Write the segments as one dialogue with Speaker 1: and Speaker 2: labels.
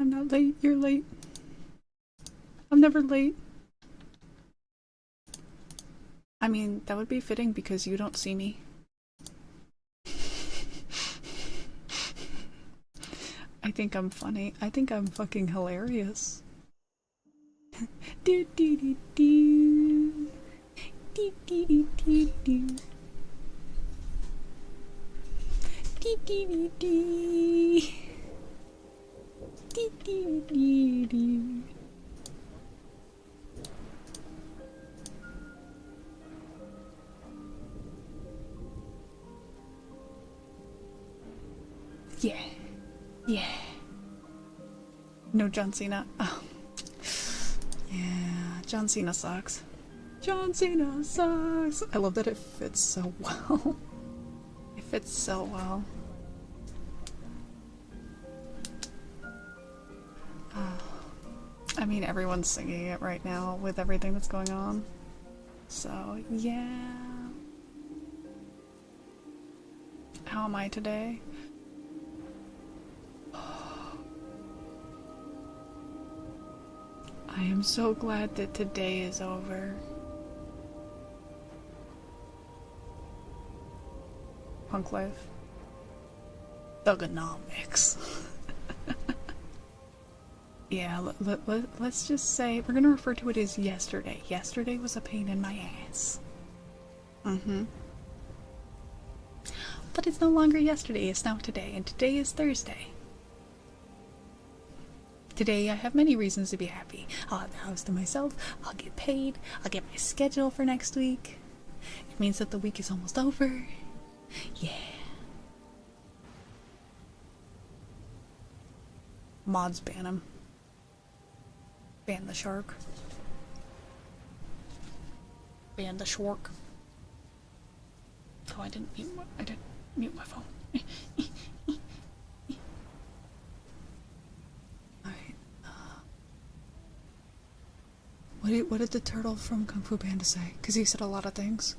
Speaker 1: I'm not late, you're late. I'm never late. I mean, that would be fitting because you don't see me. I think I'm funny. I think I'm fucking hilarious. Do do do do. Do do do do do. Do do do do. Do do do do. Yeah. Yeah. No John Cena. Oh. Yeah, John Cena sucks. John Cena sucks. I love that it fits so well. It fits so well. I mean, everyone's singing it right now with everything that's going on. So, yeah. How am I today? I am so glad that today is over. Punk life. Thugonomics. Yeah, let's just say we're gonna refer to it as yesterday. Yesterday was a pain in my ass. Mm-hmm. But it's no longer yesterday, it's now today, and today is Thursday. Today I have many reasons to be happy. I'll have the house to myself, I'll get paid, I'll get my schedule for next week. It means that the week is almost over. Yeah. Mods ban him. Ban the shark. Ban the shark. Oh, I didn't mute my phone. What did the turtle from Kung Fu Panda say? Because he said a lot of things.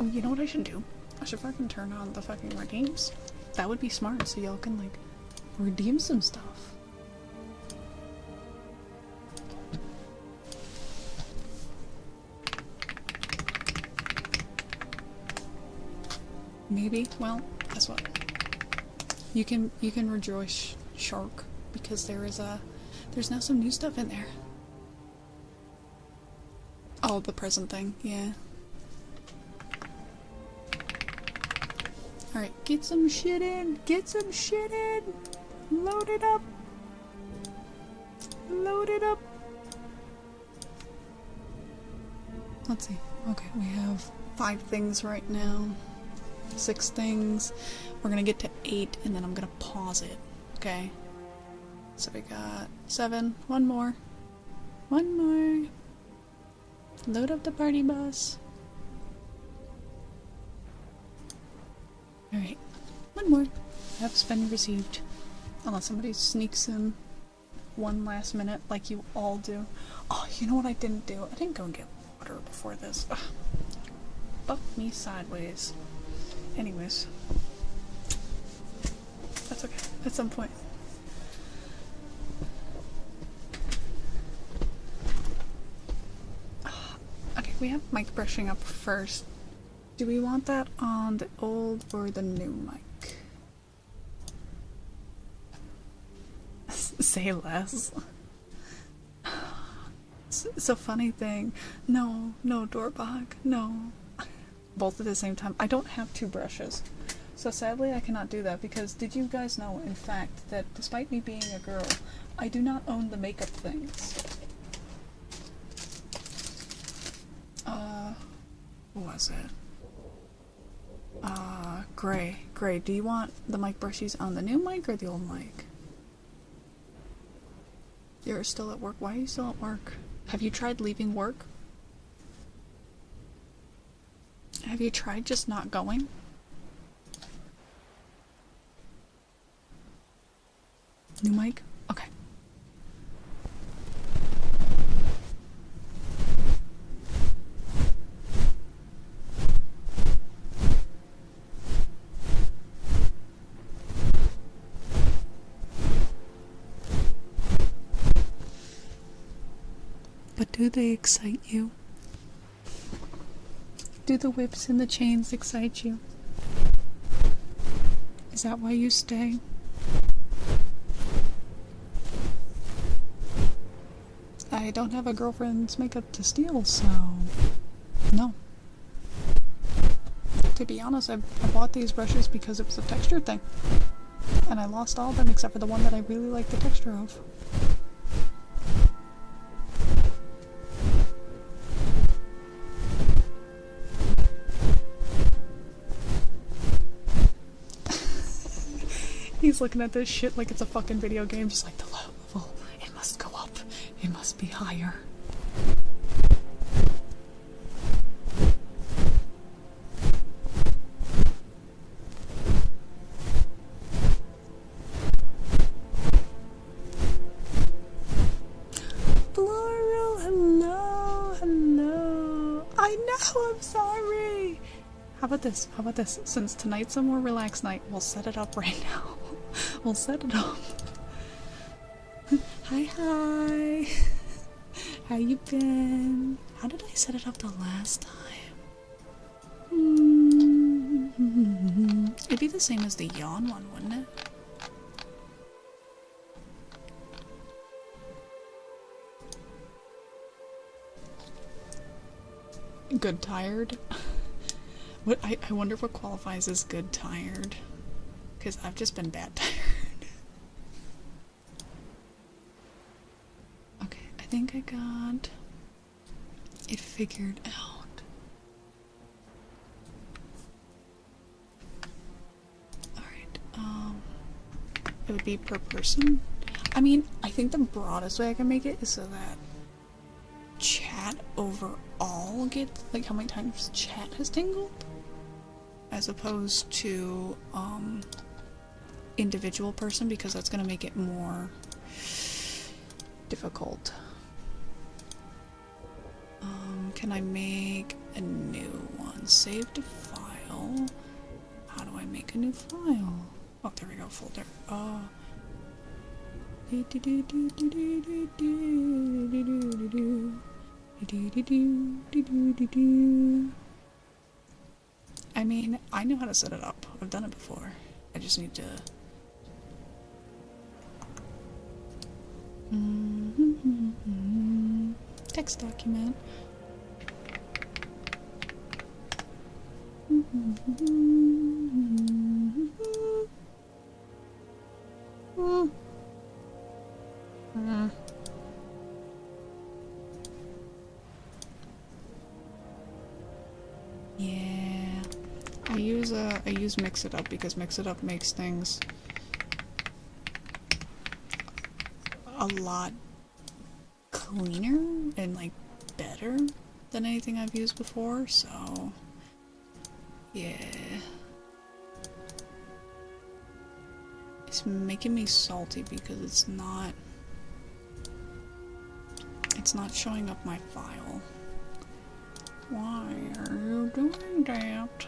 Speaker 1: Oh, you know what I should do? I should fucking turn on the fucking redeems. That would be smart, so y'all can, like, redeem some stuff. Maybe. Well, guess what? You can rejoice, shark, because there's now some new stuff in there. Oh, the present thing, yeah. Alright, get some shit in! Get some shit in! Load it up! Load it up! Let's see. Okay, we have 5 things right now. 6 things. We're gonna get to 8 and then I'm gonna pause it. Okay? So we got 7. One more. One more. Load up the party bus. Alright, one more. App's been received. Unless somebody sneaks in one last minute like you all do. Oh, you know what I didn't do? I didn't go and get water before this. Ugh. Buck me sideways. Anyways. That's okay. At some point. Okay, we have mic brushing up first. Do we want that on the old or the new mic? Say less. It's a funny thing. No, Doorbog, no. Both at the same time. I don't have 2 brushes. So sadly I cannot do that because did you guys know, in fact, that despite me being a girl, I do not own the makeup things. What was it? Gray, do you want the mic brushies on the new mic or the old mic? You're still at work? Why are you still at work? Have you tried leaving work? Have you tried just not going? New mic? Okay. But do they excite you? Do the whips and the chains excite you? Is that why you stay? I don't have a girlfriend's makeup to steal, so no. To be honest, I bought these brushes because it was a texture thing. And I lost all of them except for the one that I really like the texture of. He's looking at this shit like it's a fucking video game, just like the level. It must go up. It must be higher. Floral, hello, hello. I know, I'm sorry. How about this? How about this? Since tonight's a more relaxed night, we'll set it up right now. We'll set it up. Hi, hi. How you been? How did I set it up the last time? It'd be the same as the yawn one, wouldn't it? Good tired? What I wonder what qualifies as good tired. Because I've just been bad tired. Okay, I think I got it figured out. Alright, it would be per person. I mean, I think the broadest way I can make it is so that chat overall gets, like, how many times chat has tingled, as opposed to individual person, because that's gonna make it more difficult. Can I make a new one? Save to file. How do I make a new file? Oh, there we go, folder. I mean, I know how to set it up. I've done it before. I just need to... Text document. Yeah, I use Mix It Up because Mix It Up makes things a lot cleaner and like better than anything I've used before, so yeah. It's making me salty because it's not showing up my file. Why are you doing that?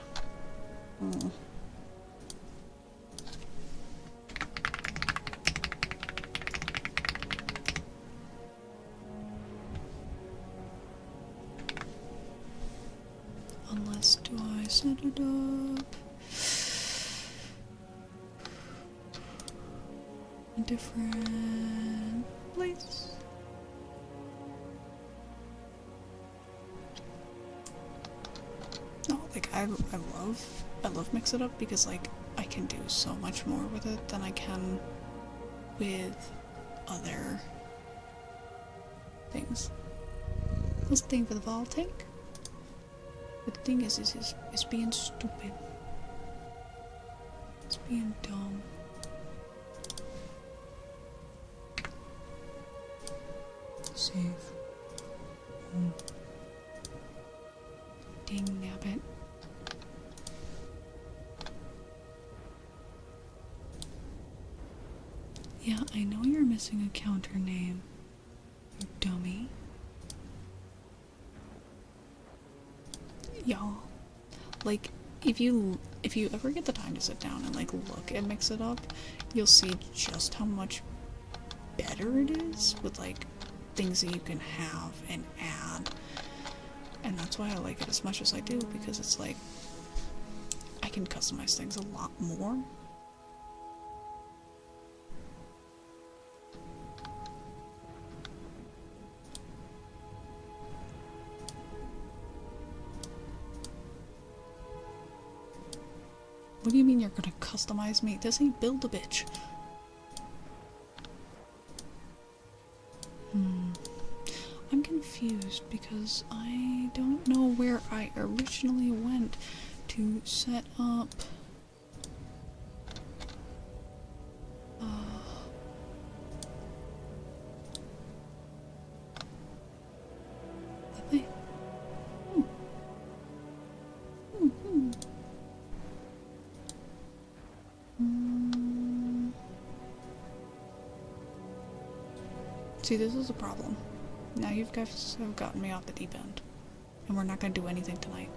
Speaker 1: Oh. Unless, do I set it up a different place? No, like I love Mix It Up because like I can do so much more with it than I can with other things. What's the thing for the vol tank? But the thing is being stupid. It's being dumb. Save. Dang nabbit. Yeah, I know you're missing a counter name, you dummy. Y'all, like, if you ever get the time to sit down and like look at Mix It Up, you'll see just how much better it is with like things that you can have and add. And that's why I like it as much as I do, because it's like I can customize things a lot more. What do you mean you're gonna customize me? This ain't Build a Bitch. I'm confused because I don't know where I originally went to set up the thing. See, this is a problem. Now you guys have gotten me off the deep end. And we're not gonna do anything tonight.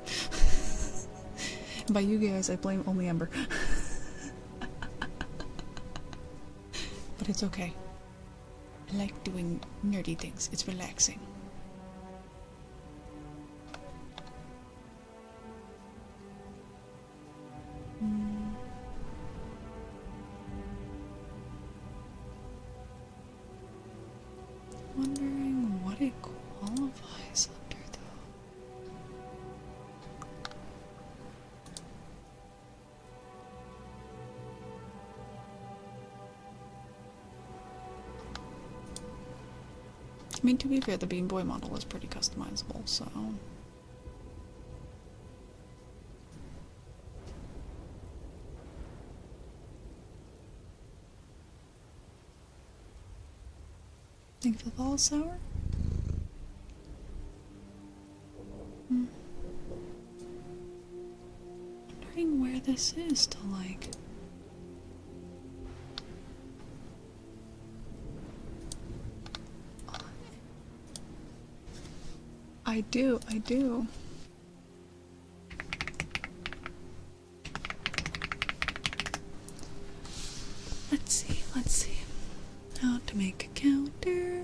Speaker 1: And by you guys, I blame only Ember. But it's okay. I like doing nerdy things. It's relaxing. Wondering what it qualifies under, though. I mean, to be fair, the Bean Boy model is pretty customizable, so... Think the ball sour? Wondering where this is to like... I do. Let's see. How to make a counter.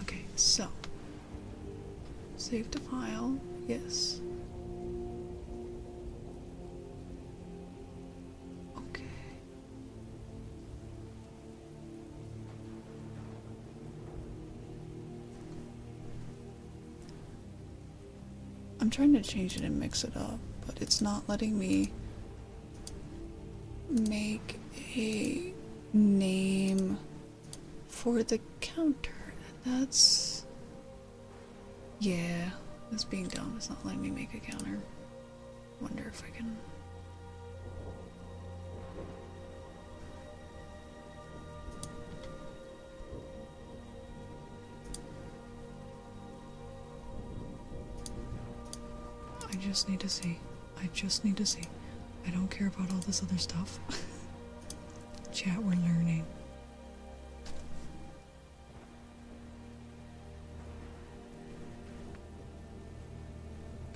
Speaker 1: Okay, so. Save to file, yes. Okay. I'm trying to change it and mix it up, but it's not letting me make a name for the counter. That's... yeah, that's being dumb. It's not letting me make a counter. Wonder if I can... I just need to see. I don't care about all this other stuff. Chat, we're learning.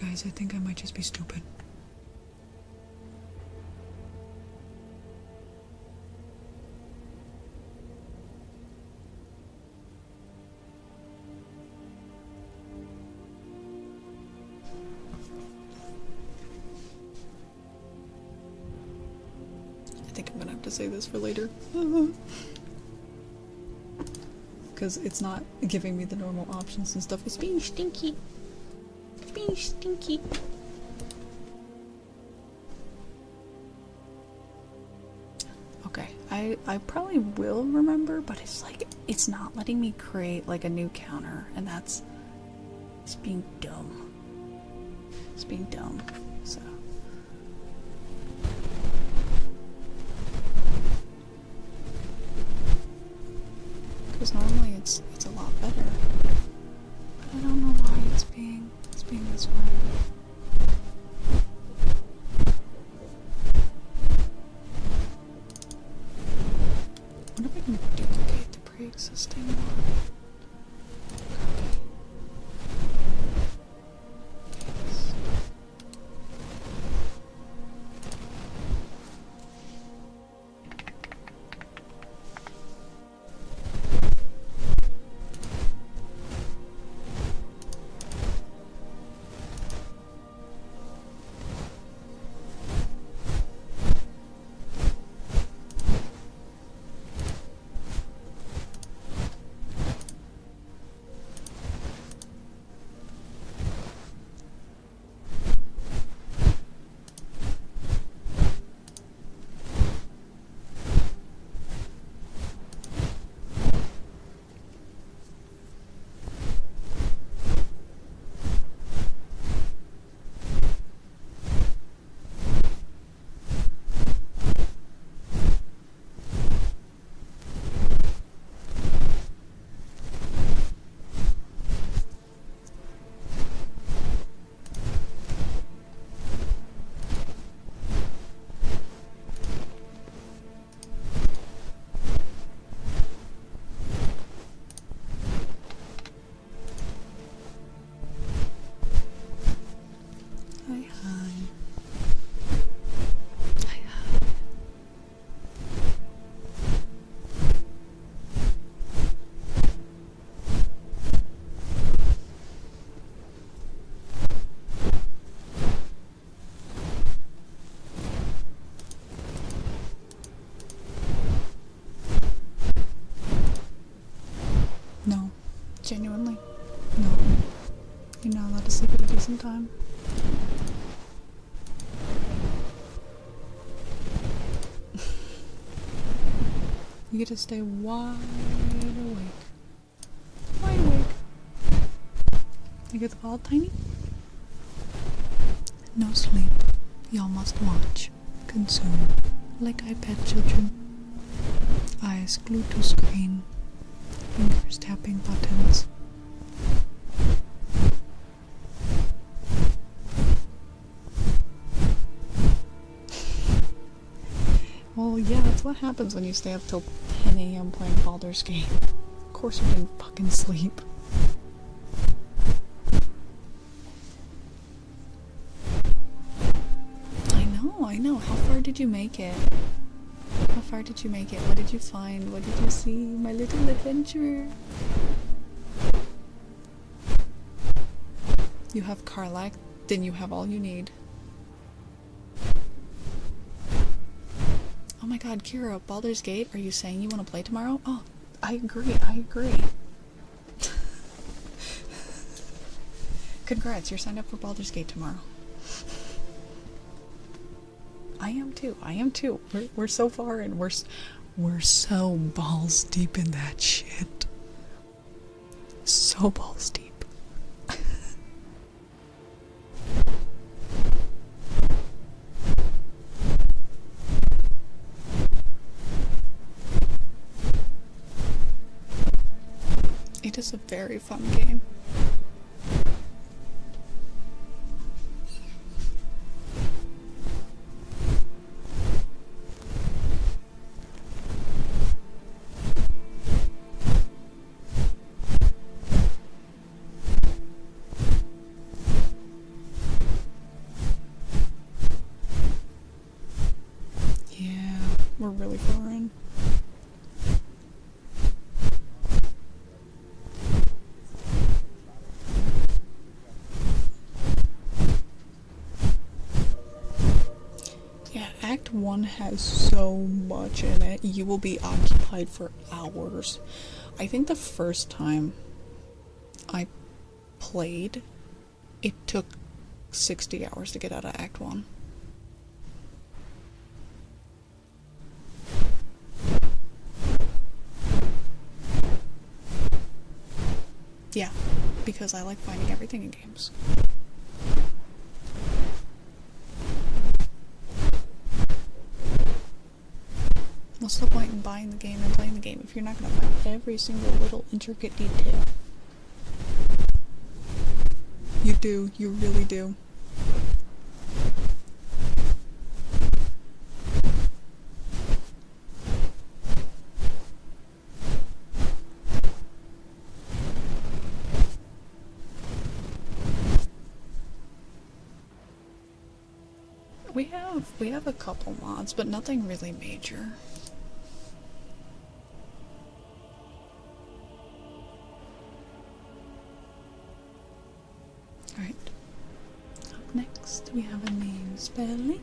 Speaker 1: Guys, I think I might just be stupid. I think I'm gonna have to say this for later. Because it's not giving me the normal options and stuff. It's being stinky. It's being stinky. Okay, I probably will remember, but it's like, it's not letting me create like a new counter, and that's... it's being dumb. It's being dumb, so... Because normally it's existing one. No. Genuinely. No. You're not allowed to sleep at a decent time. You get to stay wide awake. Wide awake. You get the ball tiny? No sleep. Y'all must watch, consume, like iPad children. Eyes glued to screen. Fingers tapping buttons. Well, yeah, that's what happens when you stay up till 10 AM playing Baldur's Gate. Of course you didn't fucking sleep. I know. How far did you make it? How far did you make it? What did you find? What did you see? My little adventurer. You have Karlach, then you have all you need. Oh my god, Kira, Baldur's Gate, are you saying you want to play tomorrow? Oh, I agree. Congrats, you're signed up for Baldur's Gate tomorrow. I am too. We're so far and we're so balls deep in that shit. So balls deep. It is a very fun game. We're really far in. Yeah, Act 1 has so much in it. You will be occupied for hours. I think the first time I played, it took 60 hours to get out of Act 1. Yeah, because I like finding everything in games. What's the point in buying the game and playing the game if you're not going to find every single little intricate detail? You do, you really do. We have a couple mods, but nothing really major. Alright. Up next we have a name spelling.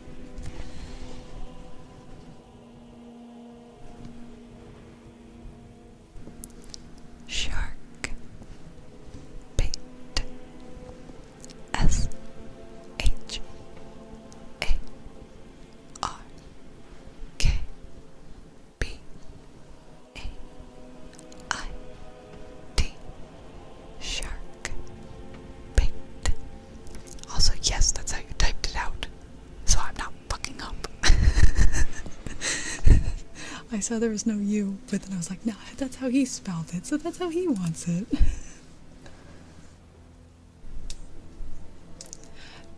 Speaker 1: Shark bait. SHARKBAIT. Shark bait. Also, yes, that's how you typed it out. So I'm not fucking up. I saw there was no U, but then I was like, nah, that's how he spelled it, so that's how he wants it.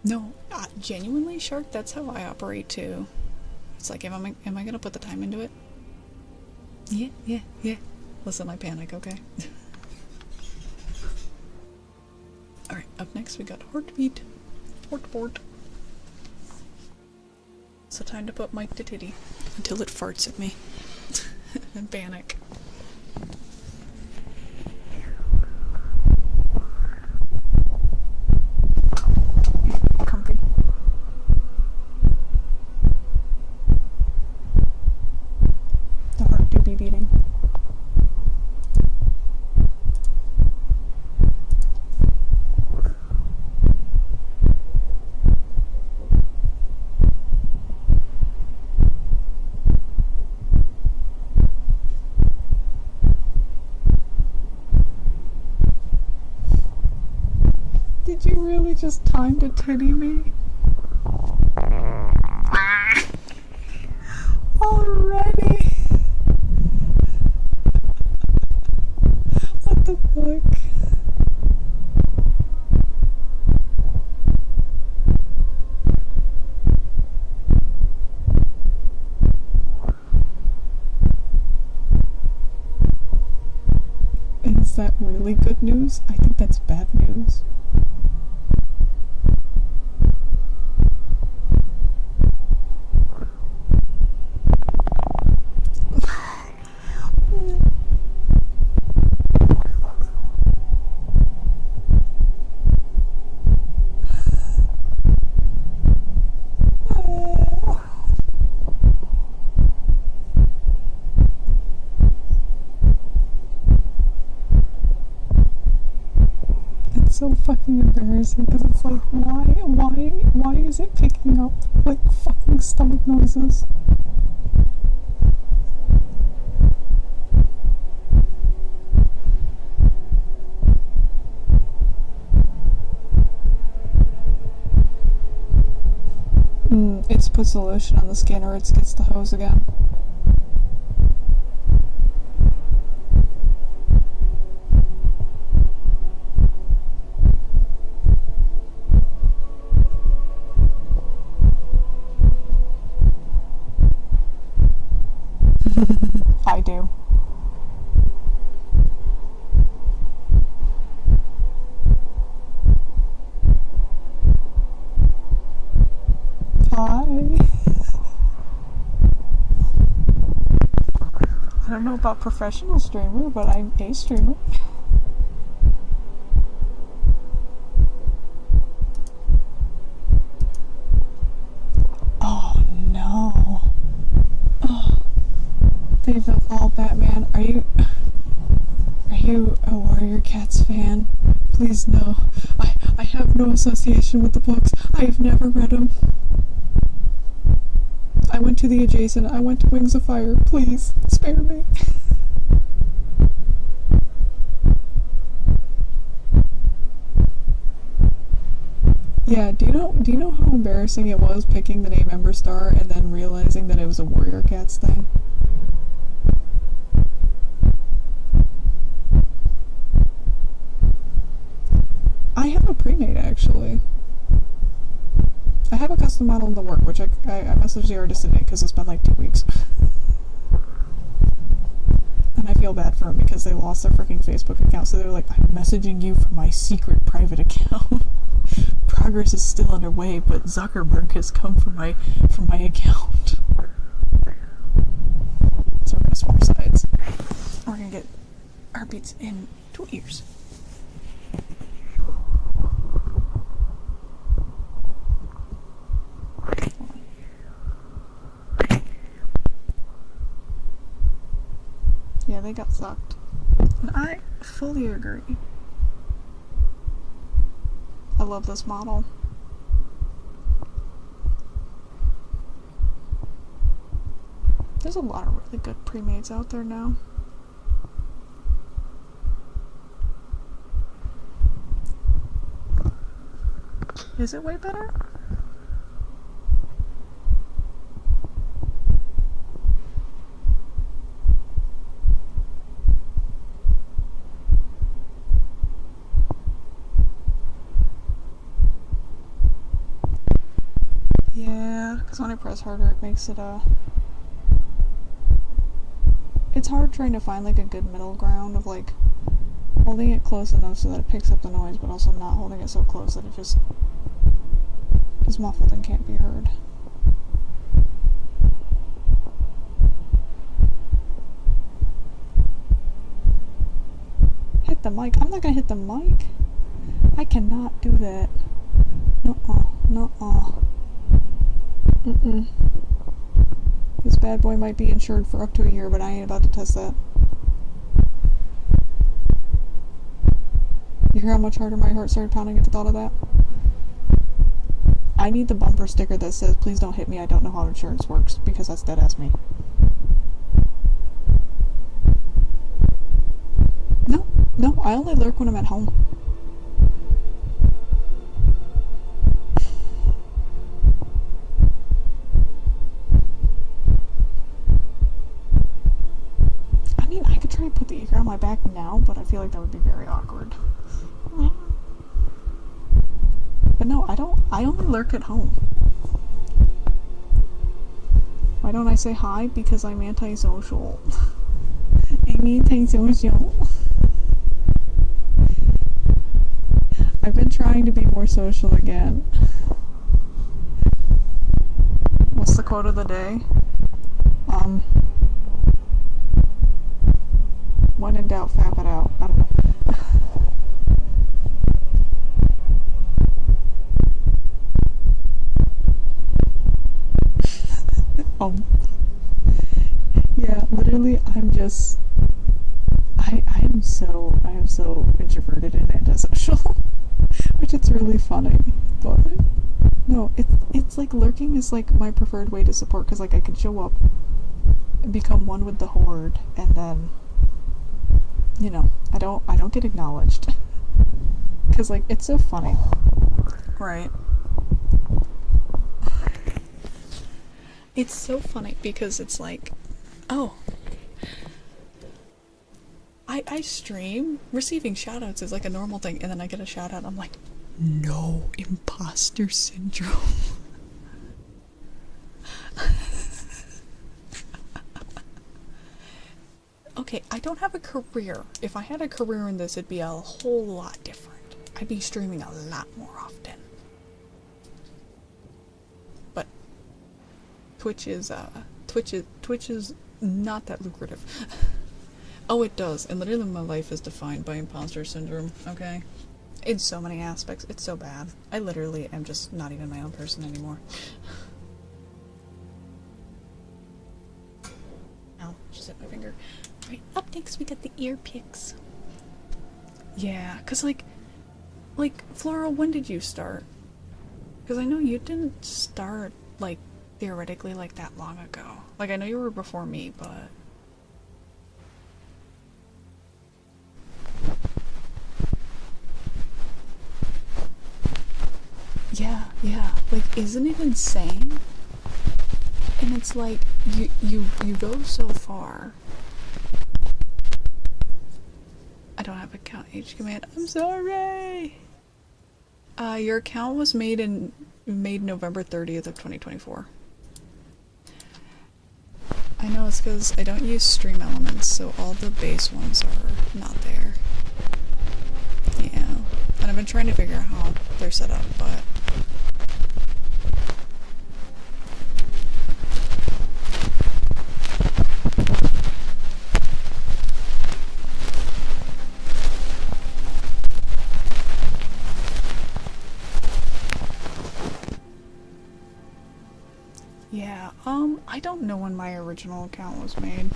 Speaker 1: No, genuinely, Shark, that's how I operate too. It's like, am I gonna put the time into it? Yeah. Listen, I panic, okay? Alright, up next we got Heartbeat. Fort. So time to put Mike to titty until it farts at me. And panic. Comfy. The heart do be beating. Did you really just time to titty me? Already? What the fuck? Is that really good news? I think that's bad news. So fucking embarrassing because it's like, why is it picking up like fucking stomach noises? It's puts the lotion on the skin or it gets the hose again. I do. Hi. I don't know about professional streamer, but I'm a streamer. Oh no. Oh. Babe of all Batman, are you a Warrior Cats fan? Please no. I have no association with the books. I have never read them. I went to the adjacent. I went to Wings of Fire. Please, spare me. Yeah, do you know how embarrassing it was picking the name Ember Star and then realizing that it was a Warrior Cats thing? I have a pre-made actually. I have a custom model in the work, which I messaged the artist today because it's been like 2 weeks. And I feel bad for them because they lost their freaking Facebook account, so they're like, I'm messaging you from my secret private account. progress is still underway, but Zuckerberg has come from my account. So we're gonna swap sides. We're gonna get heartbeats in 2 ears. Yeah, they got sucked. And I fully agree. I love this model. There's a lot of really good pre-mades out there now. Is it way better? Yeah, because when I press harder it makes it it's hard trying to find like a good middle ground of like holding it close enough so that it picks up the noise, but also not holding it so close that it just is muffled and can't be heard. Hit the mic. I'm not gonna hit the mic. I cannot do that. Nuh-uh. Nuh-uh. Mm-mm. This bad boy might be insured for up to a year, but I ain't about to test that. You hear how much harder my heart started pounding at the thought of that? I need the bumper sticker that says, please don't hit me, I don't know how insurance works, because that's dead-ass me. No, I only lurk when I'm at home. I mean, I could try and put the ear on my back now, but I feel like that would be very awkward. But no, I only lurk at home. Why don't I say hi? Because I'm antisocial. I'm antisocial. I've been trying to be more social again. What's the quote of the day? When in doubt, fap it out. I don't know. Yeah, literally, I am so introverted and antisocial, which it's really funny, but no, it's like lurking is like my preferred way to support, because like I can show up and become one with the horde, and then, you know, I don't get acknowledged, because like it's so funny, right? It's so funny because it's like, oh, I stream, receiving shoutouts is like a normal thing, and then I get a shoutout, I'm like, no, imposter syndrome. Okay, I don't have a career. If I had a career in this, it'd be a whole lot different. I'd be streaming a lot more often. But Twitch is not that lucrative. Oh, it does. And literally my life is defined by imposter syndrome, okay? In so many aspects. It's so bad. I literally am just not even my own person anymore. Ow, just hit my finger. Right, up next we got the ear picks. Yeah, cause like, Floral, when did you start? Cause I know you didn't start, like, theoretically, like, that long ago. Like, I know you were before me, but... Yeah, like, isn't it insane? And it's like, you go so far. I don't have account age command. I'm sorry! Your account was made November 30th of 2024. I know, it's because I don't use stream elements, so all the base ones are not there. Yeah. And I've been trying to figure out how they're set up, but... Yeah, I don't know when my original account was made.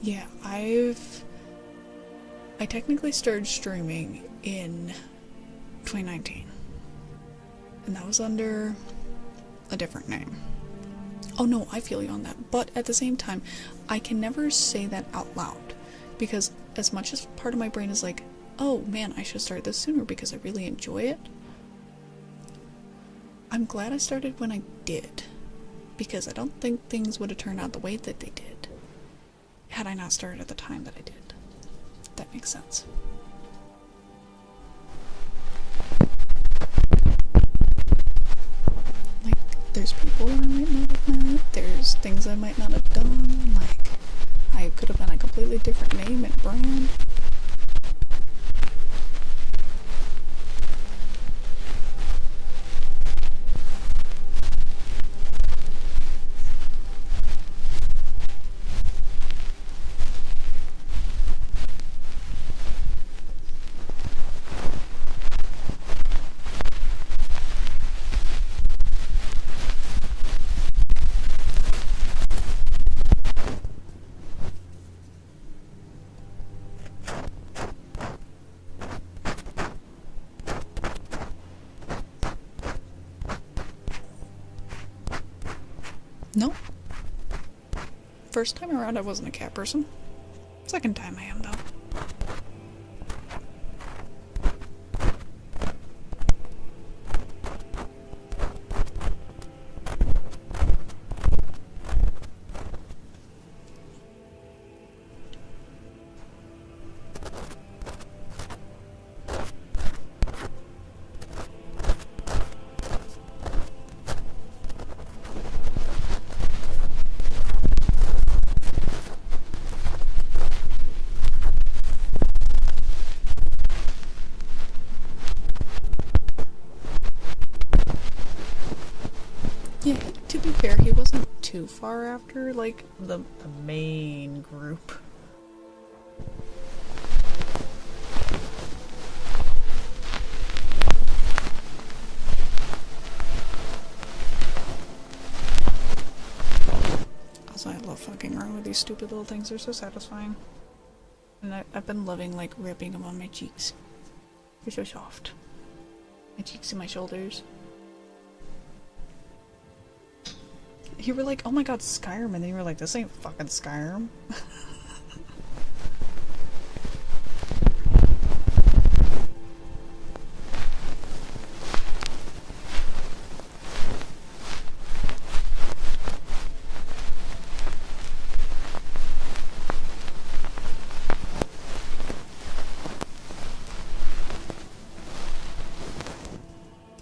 Speaker 1: Yeah, I technically started streaming in 2019. And that was under a different name. Oh no, I feel you on that. But at the same time, I can never say that out loud. Because as much as part of my brain is like, oh man, I should start this sooner because I really enjoy it. I'm glad I started when I did. Because I don't think things would have turned out the way that they did had I not started at the time that I did. If that makes sense. Like, there's people I might not have met, there's things I might not have done, like, I could have been a completely different name and brand. No. First time around I wasn't a cat person. Second time I am though. Yeah, to be fair, he wasn't too far after, like, the main group. Also, I love fucking around with these stupid little things, they're so satisfying. And I've been loving, like, ripping them on my cheeks. They're so soft. My cheeks and my shoulders. You were like, oh my god, Skyrim, and then you were like, this ain't fucking Skyrim.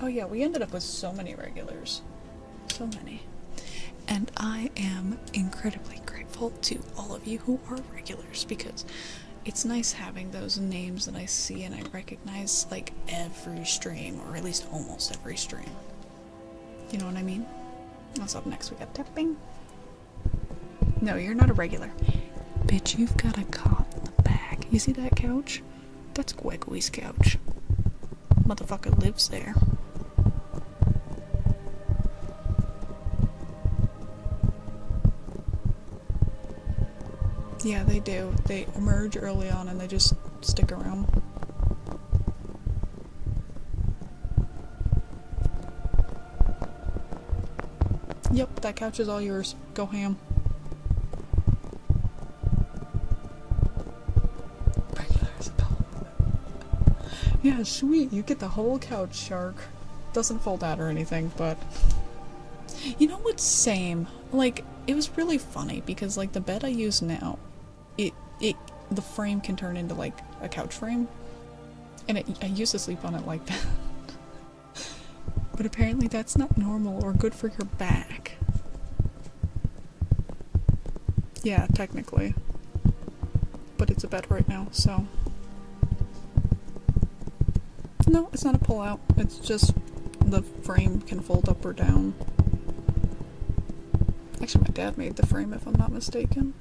Speaker 1: Oh yeah, we ended up with so many regulars. So many. And I am incredibly grateful to all of you who are regulars, because it's nice having those names that I see and I recognize, like, every stream, or at least almost every stream. You know what I mean? What's up next? We got tapping. No, you're not a regular. Bitch, you've got a cot in the back. You see that couch? That's Gwegory's couch. Motherfucker lives there. Yeah, they do. They emerge early on and they just stick around. Yep, that couch is all yours. Go ham. Regular Isabel. Yeah, sweet. You get the whole couch, Shark. doesn't fold out or anything, but you know what's same? Like, it was really funny because like the bed I use now, the frame can turn into like a couch frame, and I used to sleep on it like that. But apparently that's not normal or good for your back. Yeah, technically. But it's a bed right now, so. No, it's not a pull out. It's just the frame can fold up or down. Actually, my dad made the frame, if I'm not mistaken.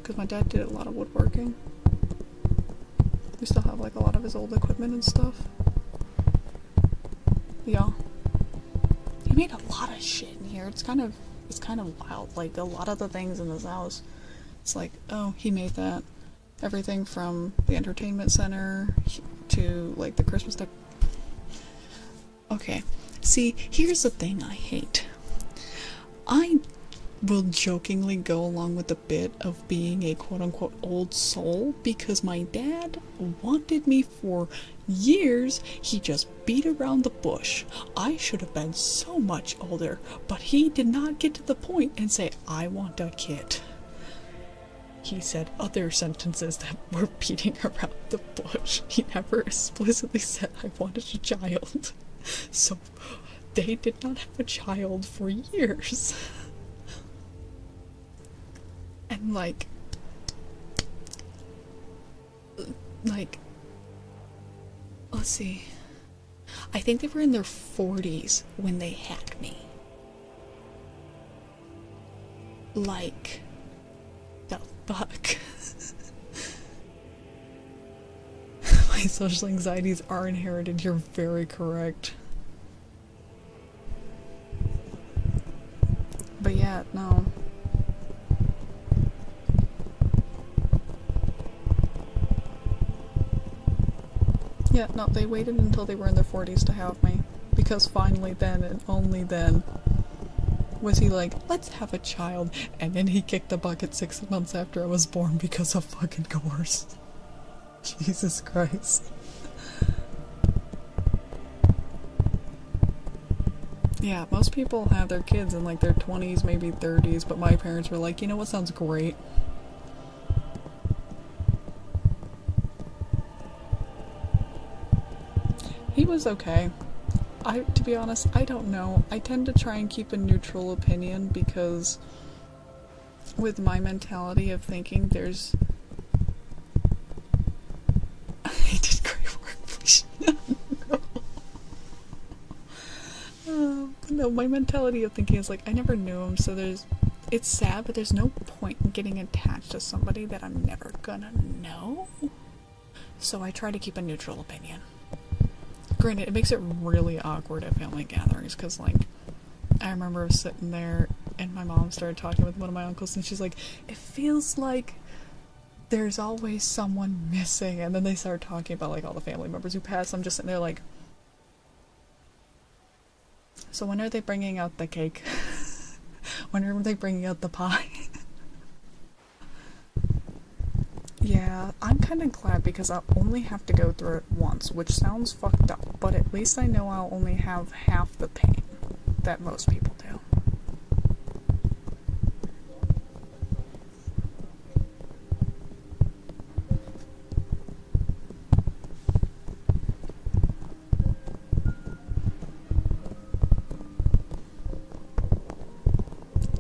Speaker 1: Because my dad did a lot of woodworking. We still have like a lot of his old equipment and stuff. Yeah. He made a lot of shit in here. It's kind of wild. Like, a lot of the things in this house, it's like, oh, he made that. Everything from the entertainment center to like the Christmas stuff. Okay, see, here's the thing I hate. I will jokingly go along with the bit of being a quote-unquote old soul because my dad wanted me for years. He just beat around the bush. I should have been so much older, but he did not get to the point and say, I want a kid. He said other sentences that were beating around the bush. He never explicitly said I wanted a child. So they did not have a child for years. And like, let's see. I think they were in their 40s when they had me. Like, the fuck? My social anxieties are inherited, you're very correct. But yeah, no. Yeah, no, they waited until they were in their 40s to have me. Because finally then, and only then, was he like, let's have a child. And then he kicked the bucket 6 months after I was born because of fucking coerce. Jesus Christ. Yeah, most people have their kids in like their 20s, maybe 30s, but my parents were like, you know what sounds great? He was okay. To be honest, I don't know. I tend to try and keep a neutral opinion because with my mentality of thinking there's... He did great work, please. No, my mentality of thinking is like, I never knew him, so it's sad, but there's no point in getting attached to somebody that I'm never gonna know. So I try to keep a neutral opinion. Granted, it makes it really awkward at family gatherings, because, like, I remember sitting there, and my mom started talking with one of my uncles, and she's like, it feels like there's always someone missing, and then they started talking about, like, all the family members who passed. I'm just sitting there like, so when are they bringing out the cake? When are they bringing out the pie? Yeah, I'm kind of glad because I'll only have to go through it once, which sounds fucked up, but at least I know I'll only have half the pain that most people do.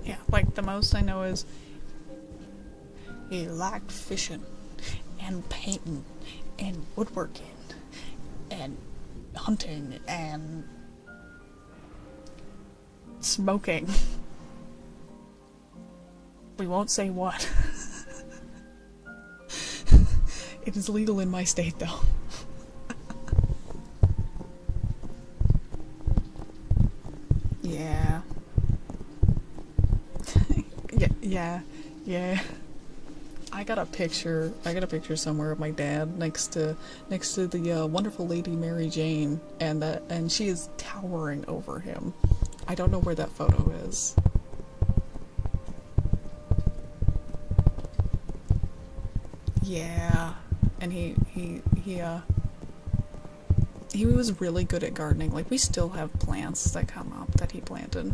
Speaker 1: Yeah, like the most I know is he liked fishing and painting and woodworking and hunting and smoking. We won't say what. It is legal in my state though. Yeah. Yeah. I got a picture somewhere of my dad next to the wonderful lady Mary Jane, and she is towering over him. I don't know where that photo is. Yeah, and he he was really good at gardening. Like, we still have plants that come up that he planted.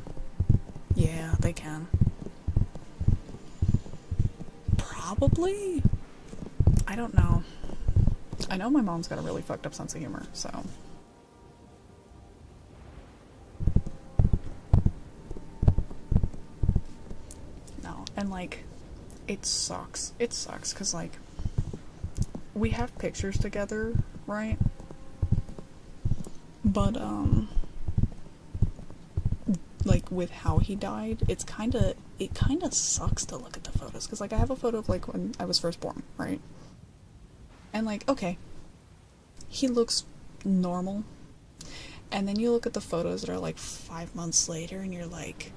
Speaker 1: Yeah, they can. Probably? I don't know. I know my mom's got a really fucked up sense of humor, so. No, and like, it sucks. It sucks, because like, we have pictures together, right? But, like, with how he died, it kinda sucks to look at the photos, because, like, I have a photo of, like, when I was first born, right? And, like, okay, he looks normal, and then you look at the photos that are, like, 5 months later, and you're like,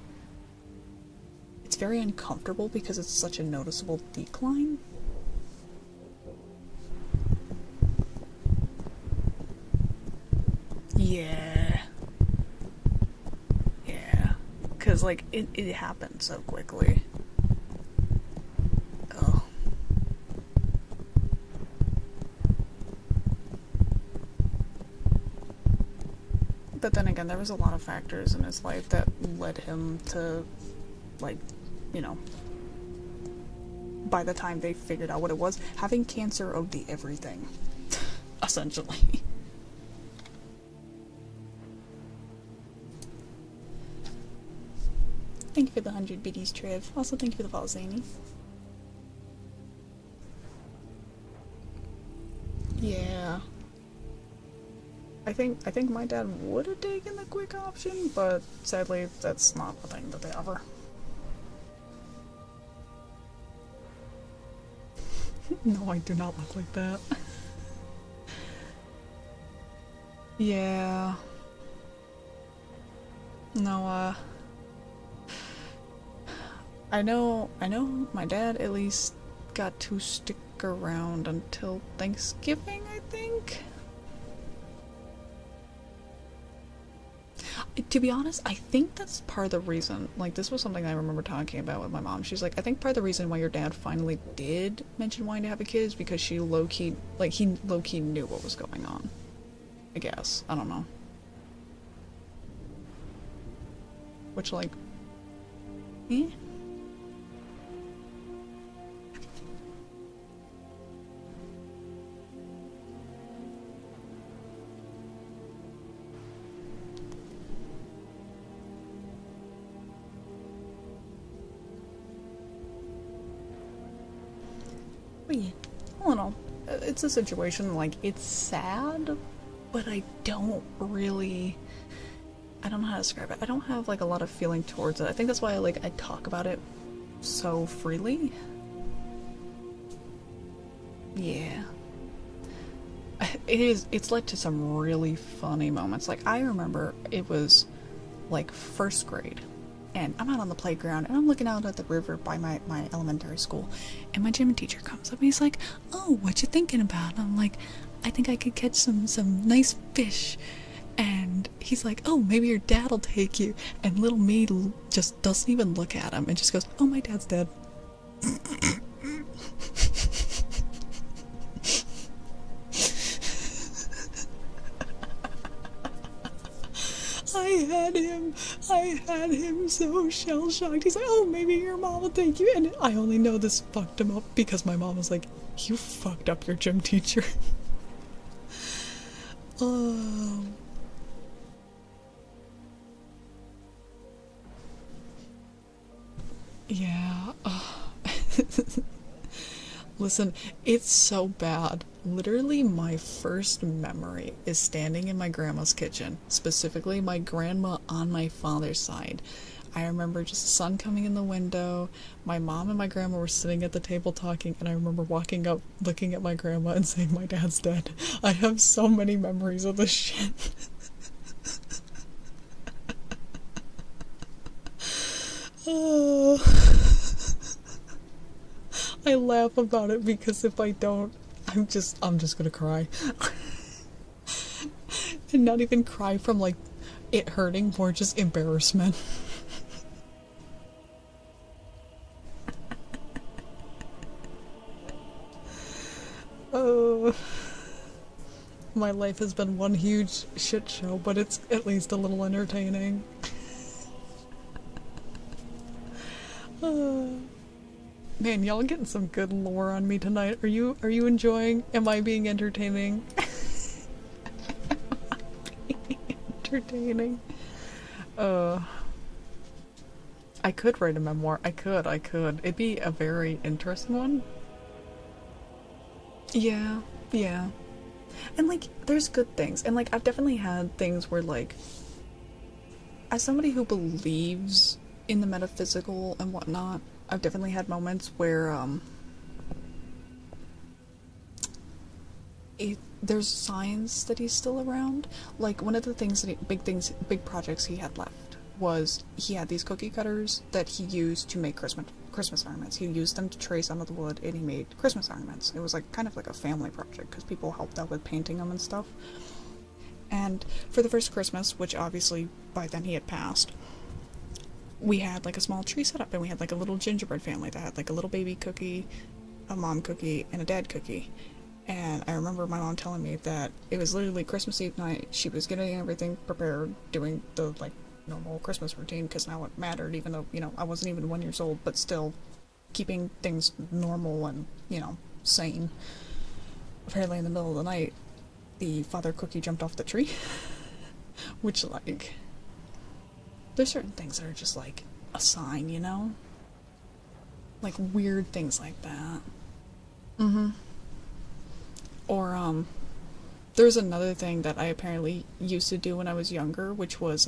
Speaker 1: it's very uncomfortable because it's such a noticeable decline. Yeah. Yeah. Because, like, it happened so quickly. Oh. But then again, there was a lot of factors in his life that led him to, like, you know, by the time they figured out what it was, having cancer of the everything. Essentially. Thank you for the 100 biddies, Trev. Also, thank you for the follow, Zany. Yeah. I think my dad would have taken the quick option, but sadly, that's not a thing that they offer. No, I do not look like that. Yeah. No, I know my dad at least got to stick around until Thanksgiving, I think. To be honest, I think that's part of the reason, like, this was something I remember talking about with my mom. She's like, I think part of the reason why your dad finally did mention wanting to have a kid is because he low-key knew what was going on. I guess. I don't know. Which, like, eh? But yeah, all in all, it's a situation, like, it's sad, but I don't know how to describe it. I don't have, like, a lot of feeling towards it. I think that's why I talk about it so freely. Yeah. It's led to some really funny moments. Like, I remember it was, like, first grade, and I'm out on the playground, and I'm looking out at the river by my elementary school, and my gym teacher comes up, and he's like, oh, what you thinking about? And I'm like, I think I could catch some nice fish. And he's like, oh, maybe your dad'll take you. And little me just doesn't even look at him and just goes, oh, my dad's dead. I had him so shell-shocked. He's like, oh, maybe your mom will take you. And I only know this fucked him up because my mom was like, you fucked up your gym teacher. Yeah. Listen, it's so bad. Literally, my first memory is standing in my grandma's kitchen, specifically my grandma on my father's side. I remember just the sun coming in the window, my mom and my grandma were sitting at the table talking, and I remember walking up, looking at my grandma and saying, my dad's dead. I have so many memories of this shit. I laugh about it because if I don't, I'm just gonna cry. And not even cry from, like, it hurting, more just embarrassment. Oh. My life has been one huge shit show, but it's at least a little entertaining. Man, y'all getting some good lore on me tonight. Are you enjoying? Am I being entertaining? Am I being entertaining? I could write a memoir. I could. It'd be a very interesting one. Yeah, yeah. And like, there's good things. And like, I've definitely had things where like, as somebody who believes in the metaphysical and whatnot, I've definitely had moments where, there's signs that he's still around. Like, one of the things that big projects he had left was he had these cookie cutters that he used to make Christmas ornaments. He used them to trace onto the wood, and he made Christmas ornaments. It was like kind of like a family project because people helped out with painting them and stuff. And for the first Christmas, which obviously by then he had passed, we had like a small tree set up, and we had like a little gingerbread family that had like a little baby cookie, a mom cookie, and a dad cookie. And I remember my mom telling me that it was literally Christmas Eve night. She was getting everything prepared, doing the like normal Christmas routine, because now it mattered, even though, you know, I wasn't even 1 year old, but still keeping things normal and, you know, sane. Apparently in the middle of the night, the father cookie jumped off the tree. Which, like, there's certain things that are just like a sign, you know? Like weird things like that. Or, there's another thing that I apparently used to do when I was younger, which was,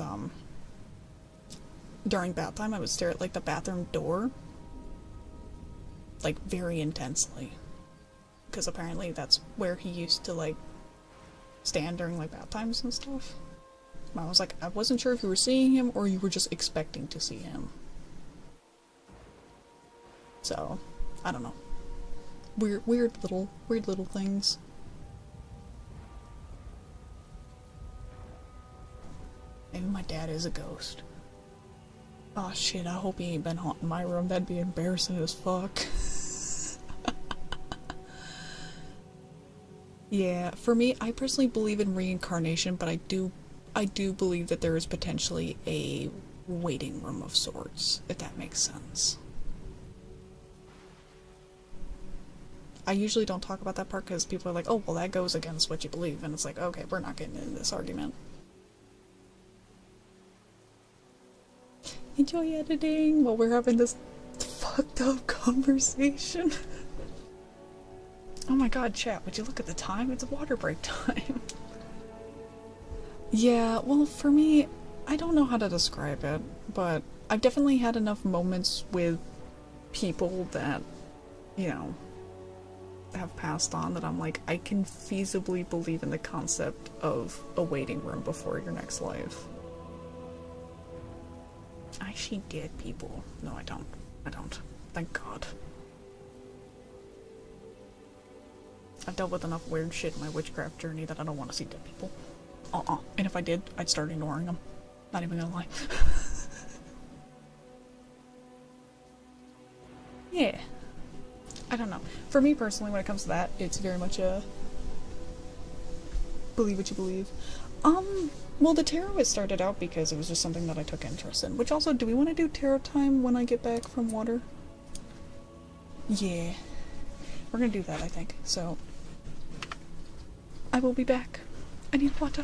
Speaker 1: during bath time, I would stare at, like, the bathroom door, like, very intensely. Because apparently that's where he used to, like, stand during, like, bath times and stuff. Mom was like, I wasn't sure if you were seeing him or you were just expecting to see him. So, I don't know. Weird little things. Maybe my dad is a ghost. Oh shit, I hope he ain't been haunting my room. That'd be embarrassing as fuck. Yeah, for me, I personally believe in reincarnation, but I do believe that there is potentially a waiting room of sorts, if that makes sense. I usually don't talk about that part because people are like, oh, well, that goes against what you believe, and it's like, okay, we're not getting into this argument. Enjoy editing while we're having this fucked up conversation. Oh my god, chat, would you look at the time? It's water break time. Yeah, well, for me, I don't know how to describe it, but I've definitely had enough moments with people that, you know, have passed on that I'm like, I can feasibly believe in the concept of a waiting room before your next life. I see dead people. No, I don't. I don't. Thank God. I've dealt with enough weird shit in my witchcraft journey that I don't want to see dead people. And if I did, I'd start ignoring them. Not even gonna lie. Yeah. I don't know. For me personally, when it comes to that, it's very much a believe what you believe. Well, the tarot it started out because it was just something that I took interest in. Which also, do we want to do tarot time when I get back from water? Yeah. We're gonna do that, I think. So, I will be back. I need water.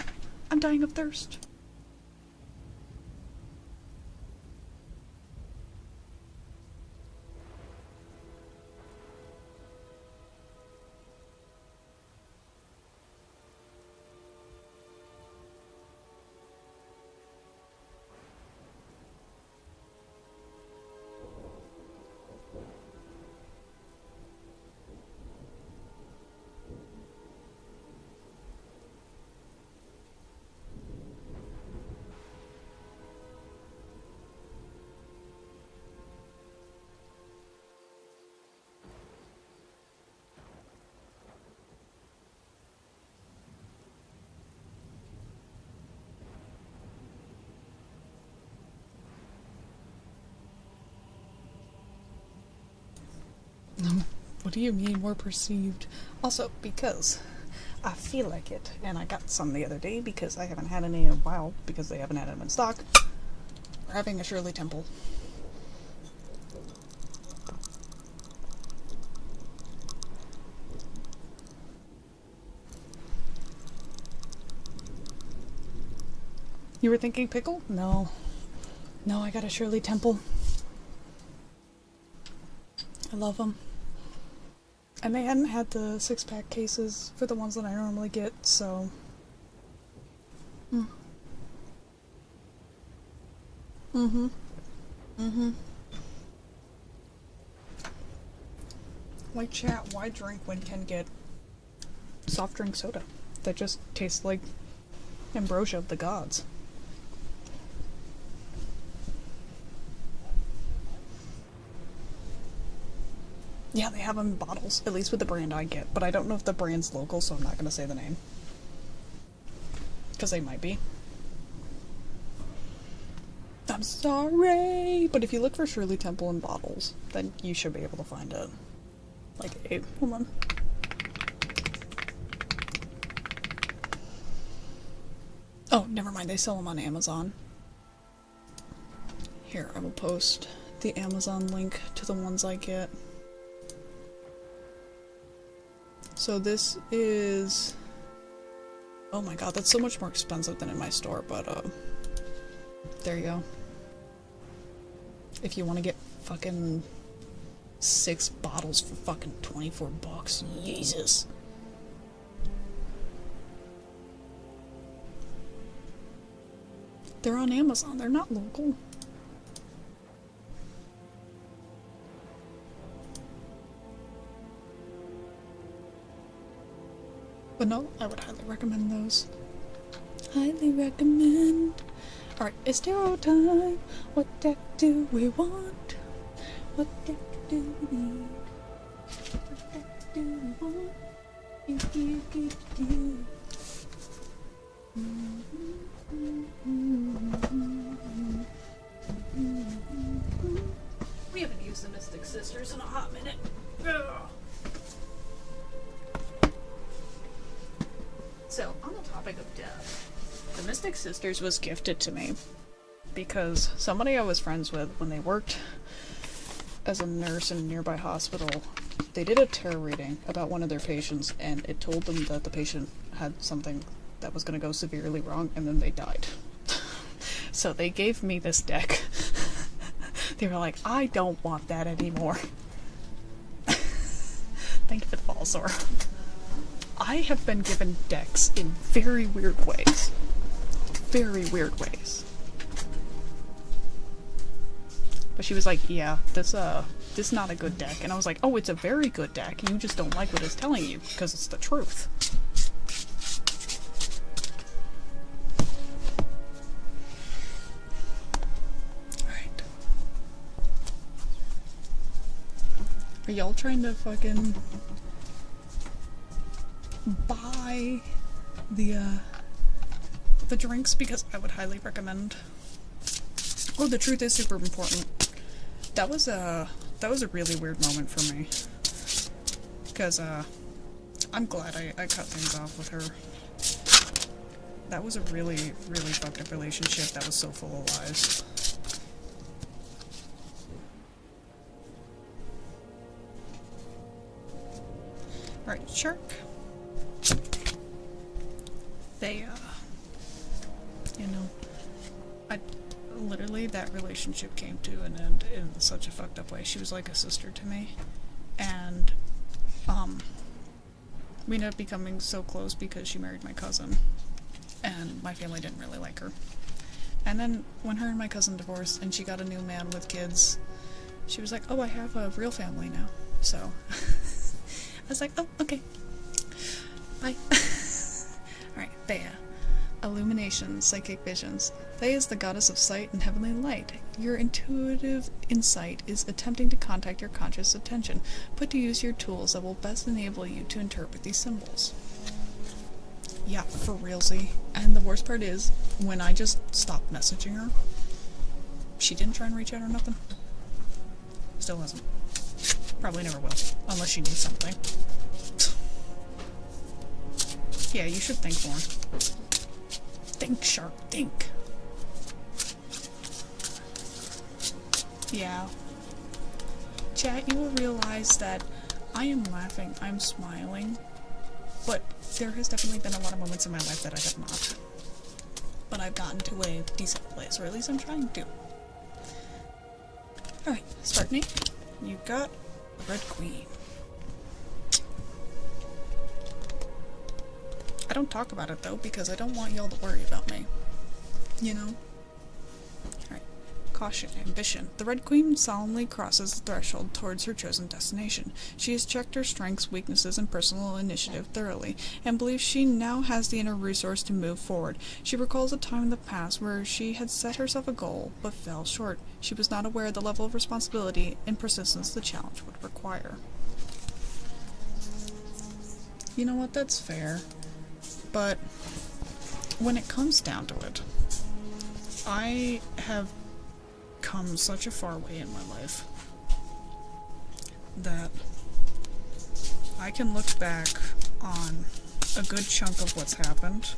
Speaker 1: I'm dying of thirst. What do you mean more perceived? Also, because I feel like it. And I got some the other day because I haven't had any in a while because they haven't had them in stock. We're having a Shirley Temple. You were thinking pickle? No. No, I got a Shirley Temple. I love them. And they hadn't had the 6-pack cases for the ones that I normally get, so... Like chat, why drink when can get soft drink soda that just tastes like ambrosia of the gods? Yeah, they have them in bottles, at least with the brand I get, but I don't know if the brand's local, so I'm not going to say the name. Because they might be. I'm sorry! But if you look for Shirley Temple in bottles, then you should be able to find it. Like, hey, hold on. Oh, never mind, they sell them on Amazon. Here, I will post the Amazon link to the ones I get. So this is... Oh my god, that's so much more expensive than in my store, but there you go. If you want to get fucking 6 bottles for fucking 24 bucks, Jesus. They're on Amazon, they're not local. But no, I would highly recommend those. Highly recommend. Alright, it's tarot time. What deck do we want? What deck do we need? What deck do we want? We haven't used the Mystic Sisters in a hot minute. Ugh. So, on the topic of death, the Mystic Sisters was gifted to me because somebody I was friends with, when they worked as a nurse in a nearby hospital, they did a tarot reading about one of their patients, and it told them that the patient had something that was going to go severely wrong, and then they died. So they gave me this deck. They were like, I don't want that anymore. Thank you for the ball, Sora. I have been given decks in very weird ways. Very weird ways. But she was like, yeah, this is not a good deck. And I was like, oh, it's a very good deck. You just don't like what it's telling you, because it's the truth. Alright. Are y'all trying to fucking buy the drinks? Because I would highly recommend. Oh, the truth is super important. That was a really weird moment for me. Because I'm glad I cut things off with her. That was a really, really fucked up relationship that was so full of lies. Alright, shark. They, you know, literally that relationship came to an end in such a fucked up way. She was like a sister to me, and, we ended up becoming so close because she married my cousin, and my family didn't really like her. And then, when her and my cousin divorced, and she got a new man with kids, she was like, oh, I have a real family now, so, I was like, oh, okay, bye. Alright, Thea. Illumination, psychic visions. Thea is the goddess of sight and heavenly light. Your intuitive insight is attempting to contact your conscious attention, but to use your tools that will best enable you to interpret these symbols. Yeah, for realsy. And the worst part is, when I just stopped messaging her, she didn't try and reach out or nothing. Still hasn't. Probably never will, unless she needs something. Yeah, you should think more. Think, shark, think. Yeah. Chat, you will realize that I am laughing, I'm smiling, but there has definitely been a lot of moments in my life that I have not. But I've gotten to a decent place, or at least I'm trying to. Alright, Spartany, you got the Red Queen. I don't talk about it though, because I don't want y'all to worry about me. You know? Alright. Caution, ambition. The Red Queen solemnly crosses the threshold towards her chosen destination. She has checked her strengths, weaknesses, and personal initiative thoroughly, and believes she now has the inner resource to move forward. She recalls a time in the past where she had set herself a goal, but fell short. She was not aware of the level of responsibility and persistence the challenge would require. You know what, that's fair. But when it comes down to it, I have come such a far way in my life that I can look back on a good chunk of what's happened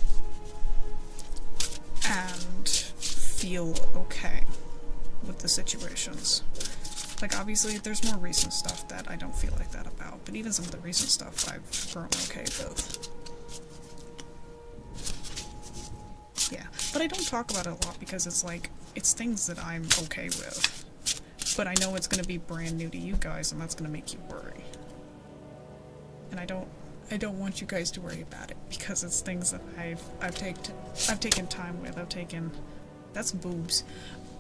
Speaker 1: and feel okay with the situations. Like, obviously, there's more recent stuff that I don't feel like that about, but even some of the recent stuff I've grown okay with. Yeah, but I don't talk about it a lot because it's like, it's things that I'm okay with. But I know it's going to be brand new to you guys, and that's going to make you worry. And I don't want you guys to worry about it because it's things that I've taken time with. That's boobs.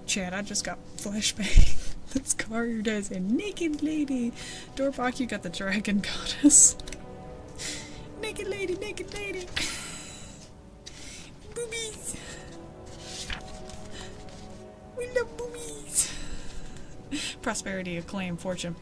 Speaker 1: Chad, I just got flashbang. That's Karu does a naked lady. Dorbach, you got the dragon goddess. Naked lady, naked lady. Boobies. We love boobies. Prosperity, acclaim, fortune.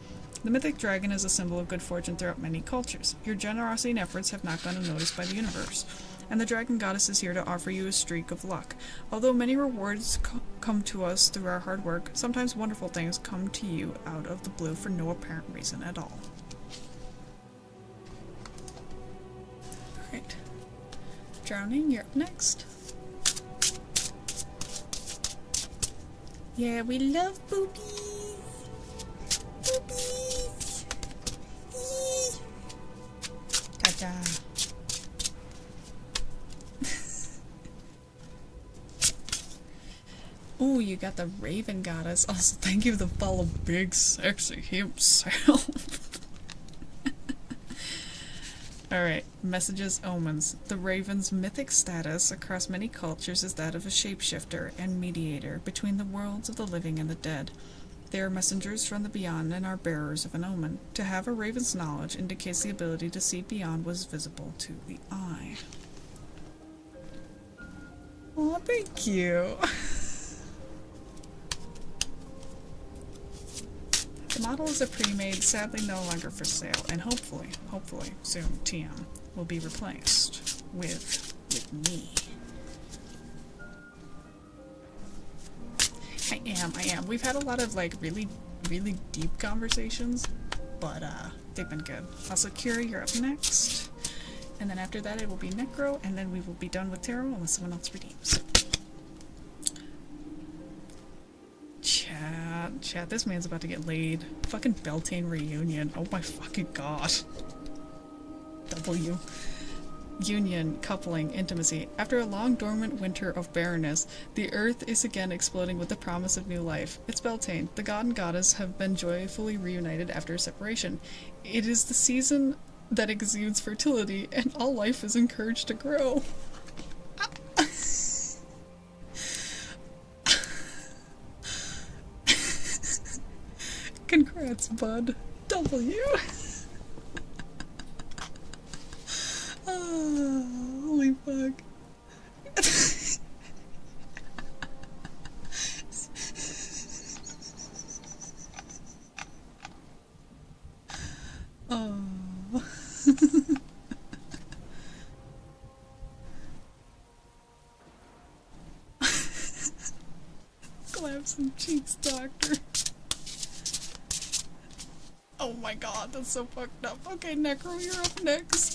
Speaker 1: The mythic dragon is a symbol of good fortune throughout many cultures. Your generosity and efforts have not gone unnoticed by the universe, and the dragon goddess is here to offer you a streak of luck. Although many rewards come to us through our hard work, sometimes wonderful things come to you out of the blue for no apparent reason at all. Alright. Drowning, you're up next. Yeah, we love boobies. Boobies. Eee. Ta-da. Ooh, you got the Raven Goddess. Also, thank you for the follow, Big Sexy himself. Alright, messages, omens. The Raven's mythic status across many cultures is that of a shapeshifter and mediator between the worlds of the living and the dead. They are messengers from the beyond and are bearers of an omen. To have a Raven's knowledge indicates the ability to see beyond what is visible to the eye. Aw, thank you. The model is a pre-made, sadly no longer for sale, and hopefully soon TM will be replaced with me. I am. We've had a lot of like really deep conversations, but they've been good. Also, Kira, you're up next. And then after that it will be Necro, and then we will be done with Tarot unless someone else redeems. Chat, this man's about to get laid. Fucking Beltane reunion. Oh my fucking god. W. Union, coupling, intimacy. After a long dormant winter of barrenness, the earth is again exploding with the promise of new life. It's Beltane. The god and goddess have been joyfully reunited after a separation. It is the season that exudes fertility, and all life is encouraged to grow. Congrats, bud. W. Oh, holy fuck. Oh. Clap some cheeks, doctor. Oh my god, that's so fucked up. Okay, Necro, you're up next.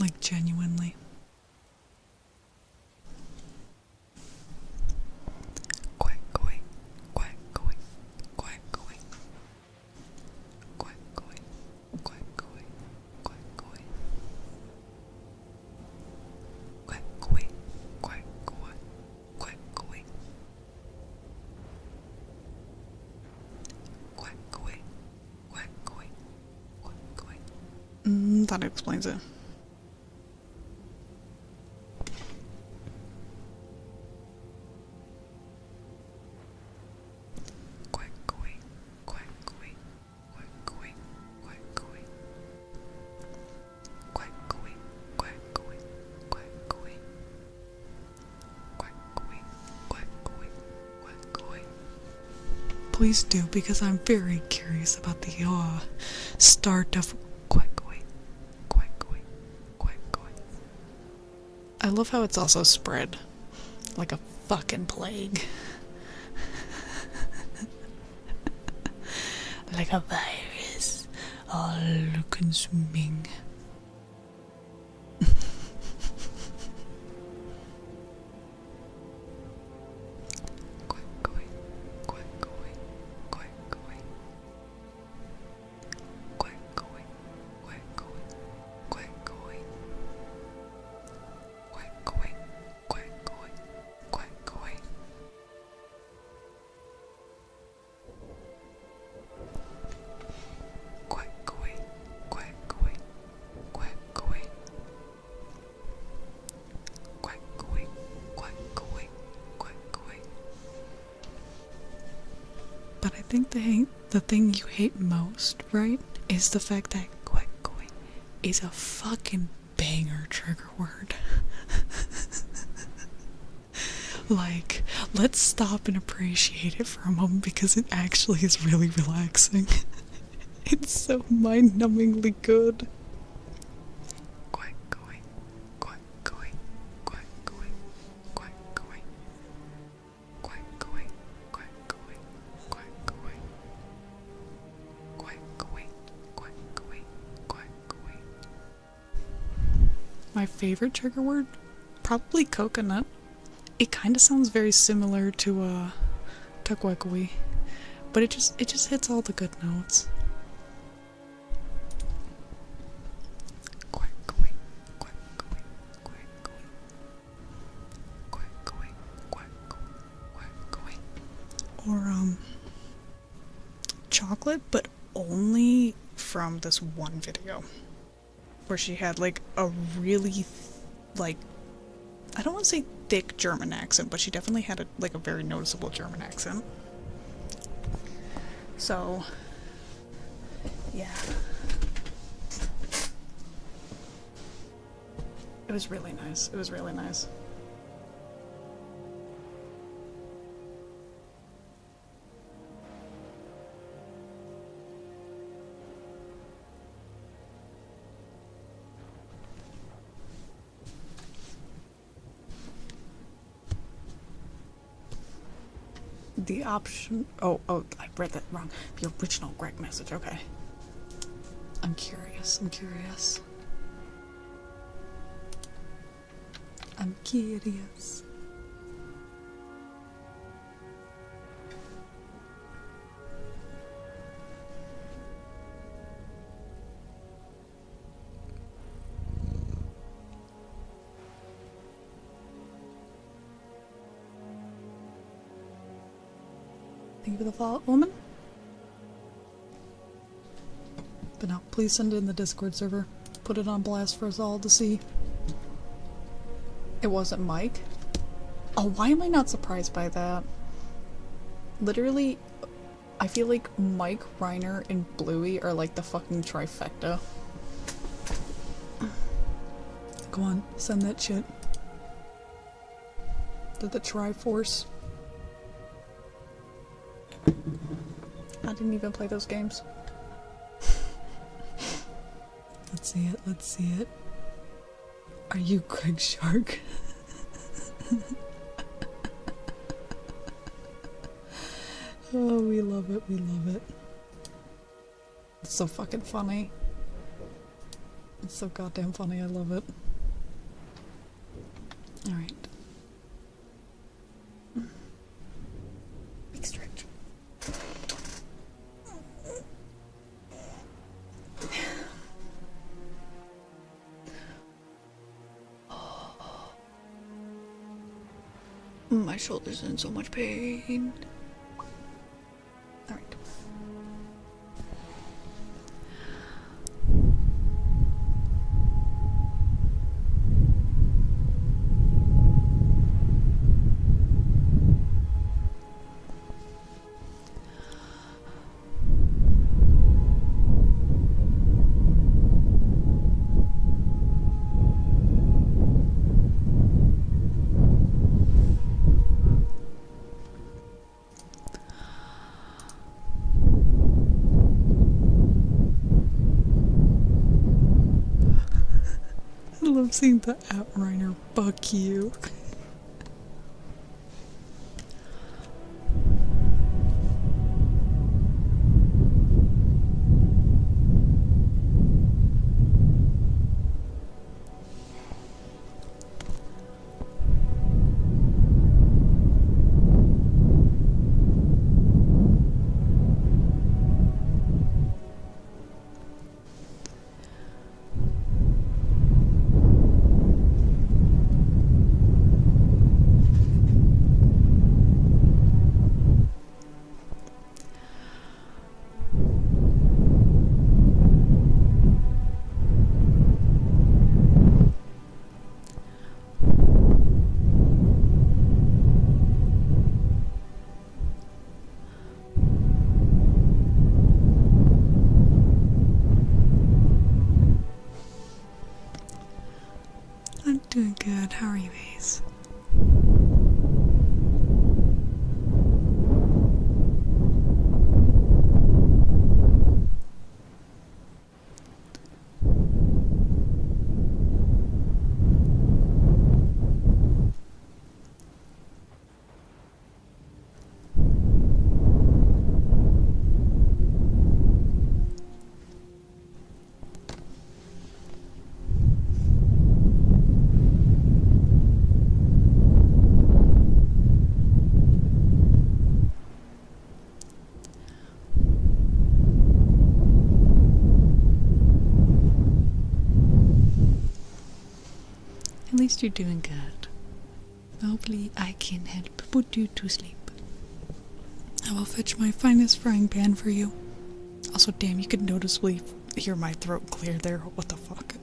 Speaker 1: Like, genuinely. Quack, quack, quack, quack, quack, quack. Quack, quack, quack, quack, quack, quack. Quack, quack, quack, quack, quack, quack. Quack, quack, quack, quack, quack, quack. That explains it. Quack, quack, quack, quack, quack, quack, quack, quack. Quack, quack, quack, quack, quack, quack. Quack, quack, quack, quack, quack, quack. Please do, because I'm very curious about the start of quack, quack, quack, quack, quack, quack. I love how it's also spread like a fucking plague. Like a virus, all consuming. Quack, quack, quack, quack, quack, quack. Quack, quack, quack, quack, quack, quack. Quack, quack, quack, quack, quack, quack. Quack, quack, quack, quack, quack, quack. Quack, quack, quack, quack, quack, quack. But I think the thing you hate most, right, is the fact that quack, quack is a fucking banger trigger word. Like, let's stop and appreciate it for a moment because it actually is really relaxing. It's so mind-numbingly good. Quack, quack, quack, quack, quack, quack, quack, quack. Quack, quack, quack, quack, quack, quack. Quack, quack, quack, quack, quack, quack. My favorite trigger word? Probably coconut. It kind of sounds very similar to quackaway, but it just hits all the good notes. Quack, quack, quack, quack, quack, quack. Quack, quack, quack, quack, quack. Or chocolate, but only from this one video where she had like a really like, I don't want to say thick German accent, but she definitely had a very noticeable German accent. So, yeah. It was really nice. It was really nice. The option. Oh, I read that wrong. The original Greg message. Okay. I'm curious. I'm curious. I'm curious. Thank you for the follow, woman. But no, please send it in the Discord server. Put it on blast for us all to see. It wasn't Mike? Oh, why am I not surprised by that? Literally, I feel like Mike, Reiner, and Bluey are like the fucking trifecta. Go on, send that shit. To the Triforce. I didn't even play those games. Let's see it, let's see it. Are you Greg Shark? Oh, we love it, we love it. It's so fucking funny. It's so goddamn funny, I love it. Alright. Big stretch. My shoulder's in so much pain. Alright. I love seeing the outriner. Fuck you. I'm doing good. How are you, Ace? At least you're doing good. Hopefully I can help put you to sleep. I will fetch my finest frying pan for you. Also, damn, you could noticeably hear my throat clear there. What the fuck?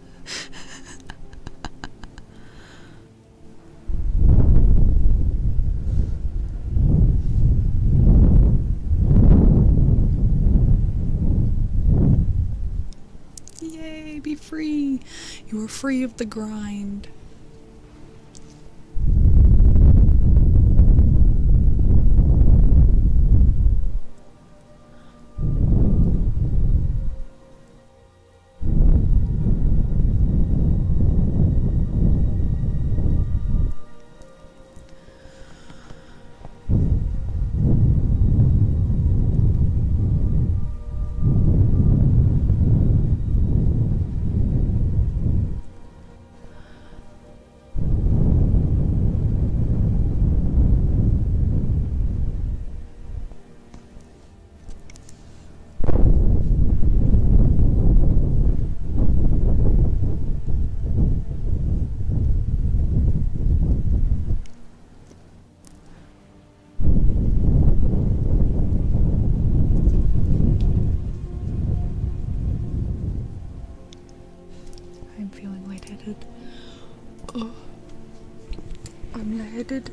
Speaker 1: Yay, be free! You are free of the grind. I'm feeling lightheaded. Oh, I'm lightheaded.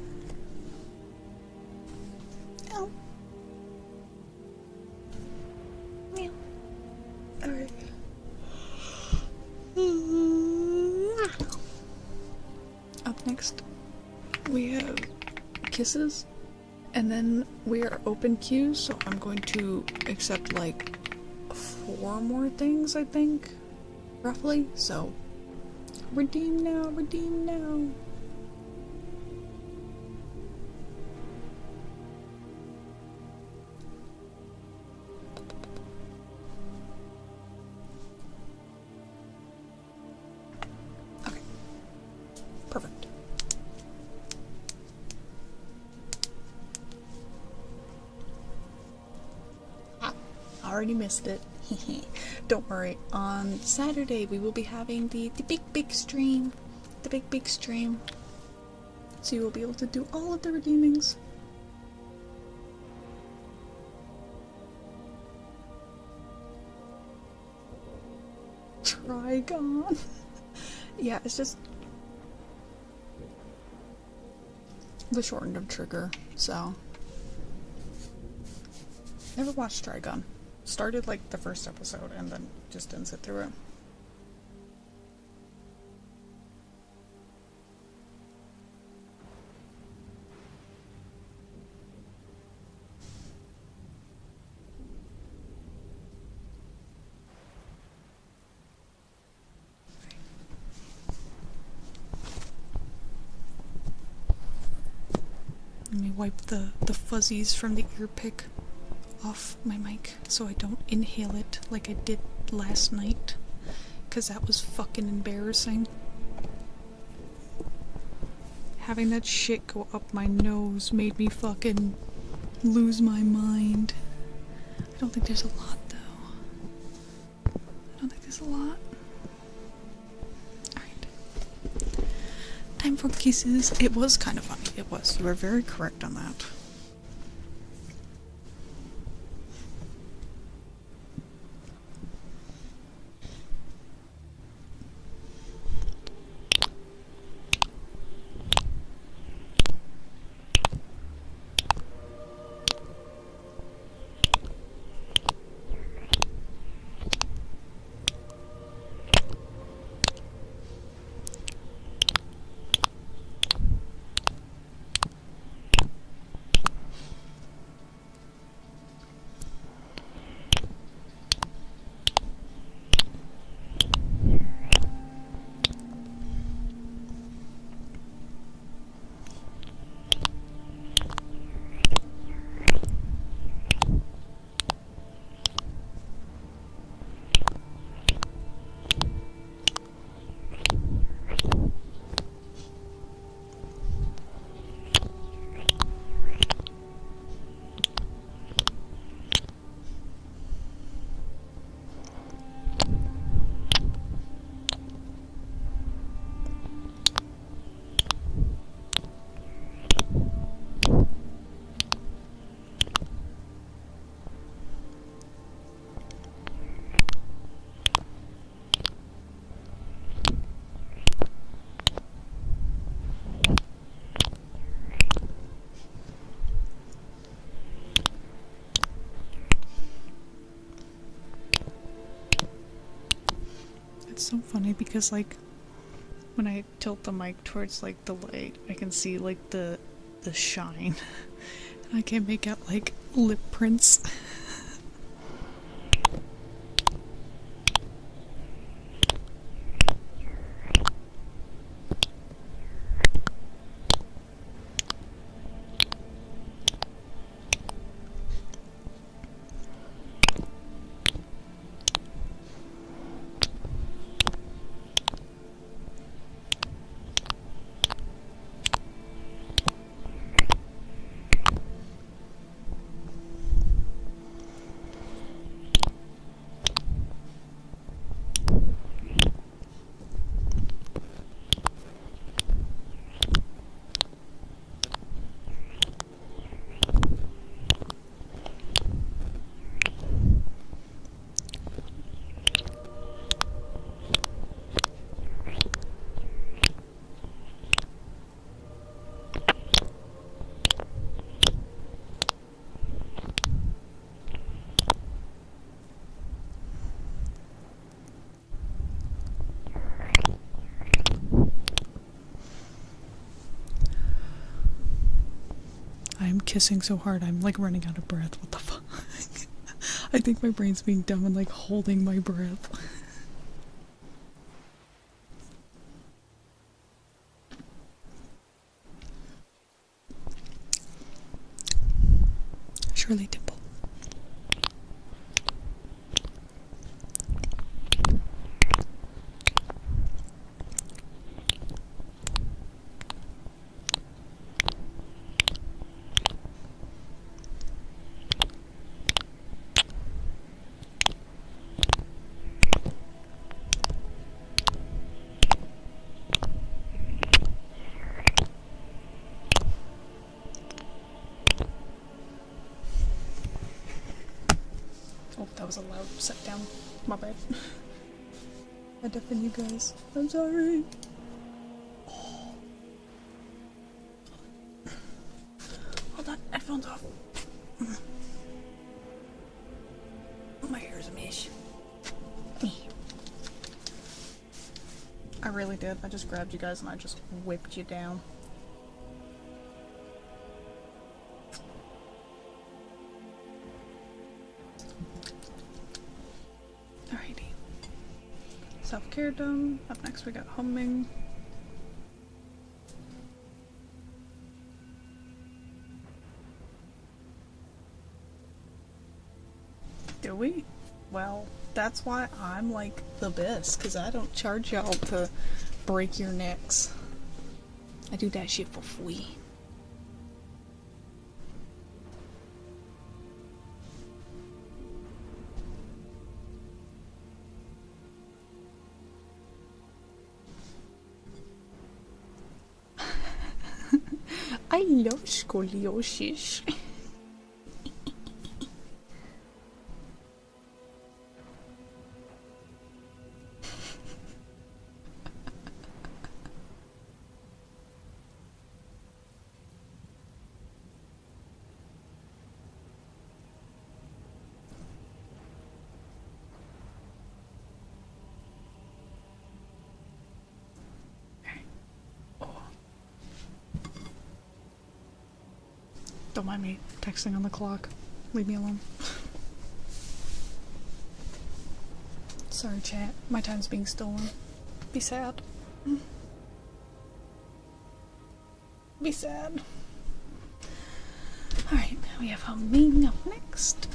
Speaker 1: Ow. Meow. Alright. Up next, we have kisses, and then we are open queues, so I'm going to accept like 4 more things, I think, roughly. So, redeem now, redeem now. Perfect. Ah, I already missed it. Don't worry. On Saturday we will be having the big stream. The big stream. So you will be able to do all of the redeemings. Trigon. Yeah, it's just the shortened of trigger, so. Never watched Trigon. Started like the first episode and then just didn't sit through it. Let me wipe the fuzzies from the ear pick off my mic so I don't inhale it like I did last night, because that was fucking embarrassing. Having that shit go up my nose made me fucking lose my mind. I don't think there's a lot though. I don't think there's a lot. Time for kisses. It was kind of funny. It was. You were very correct on that. It's so funny because, like, when I tilt the mic towards, like, the light, I can see, like, the shine. And I can't make out, like, lip prints. I'm kissing so hard, I'm like running out of breath. What the fuck? I think my brain's being dumb and like holding my breath. Shirley Dimple. was a loud set down. My bad. I deafen you guys. I'm sorry. Hold on, headphones off. My hair's a mess. I really did. I just grabbed you guys and I just whipped you down. Alrighty. Self-care done. Up next we got humming. Do we? Well, that's why I'm like the best, because I don't charge y'all to break your necks. I do that shit for free. I love scoliosis. Don't mind me texting on the clock. Leave me alone. Sorry, chat. My time's being stolen. Be sad. Be sad. Alright, we have humming up next.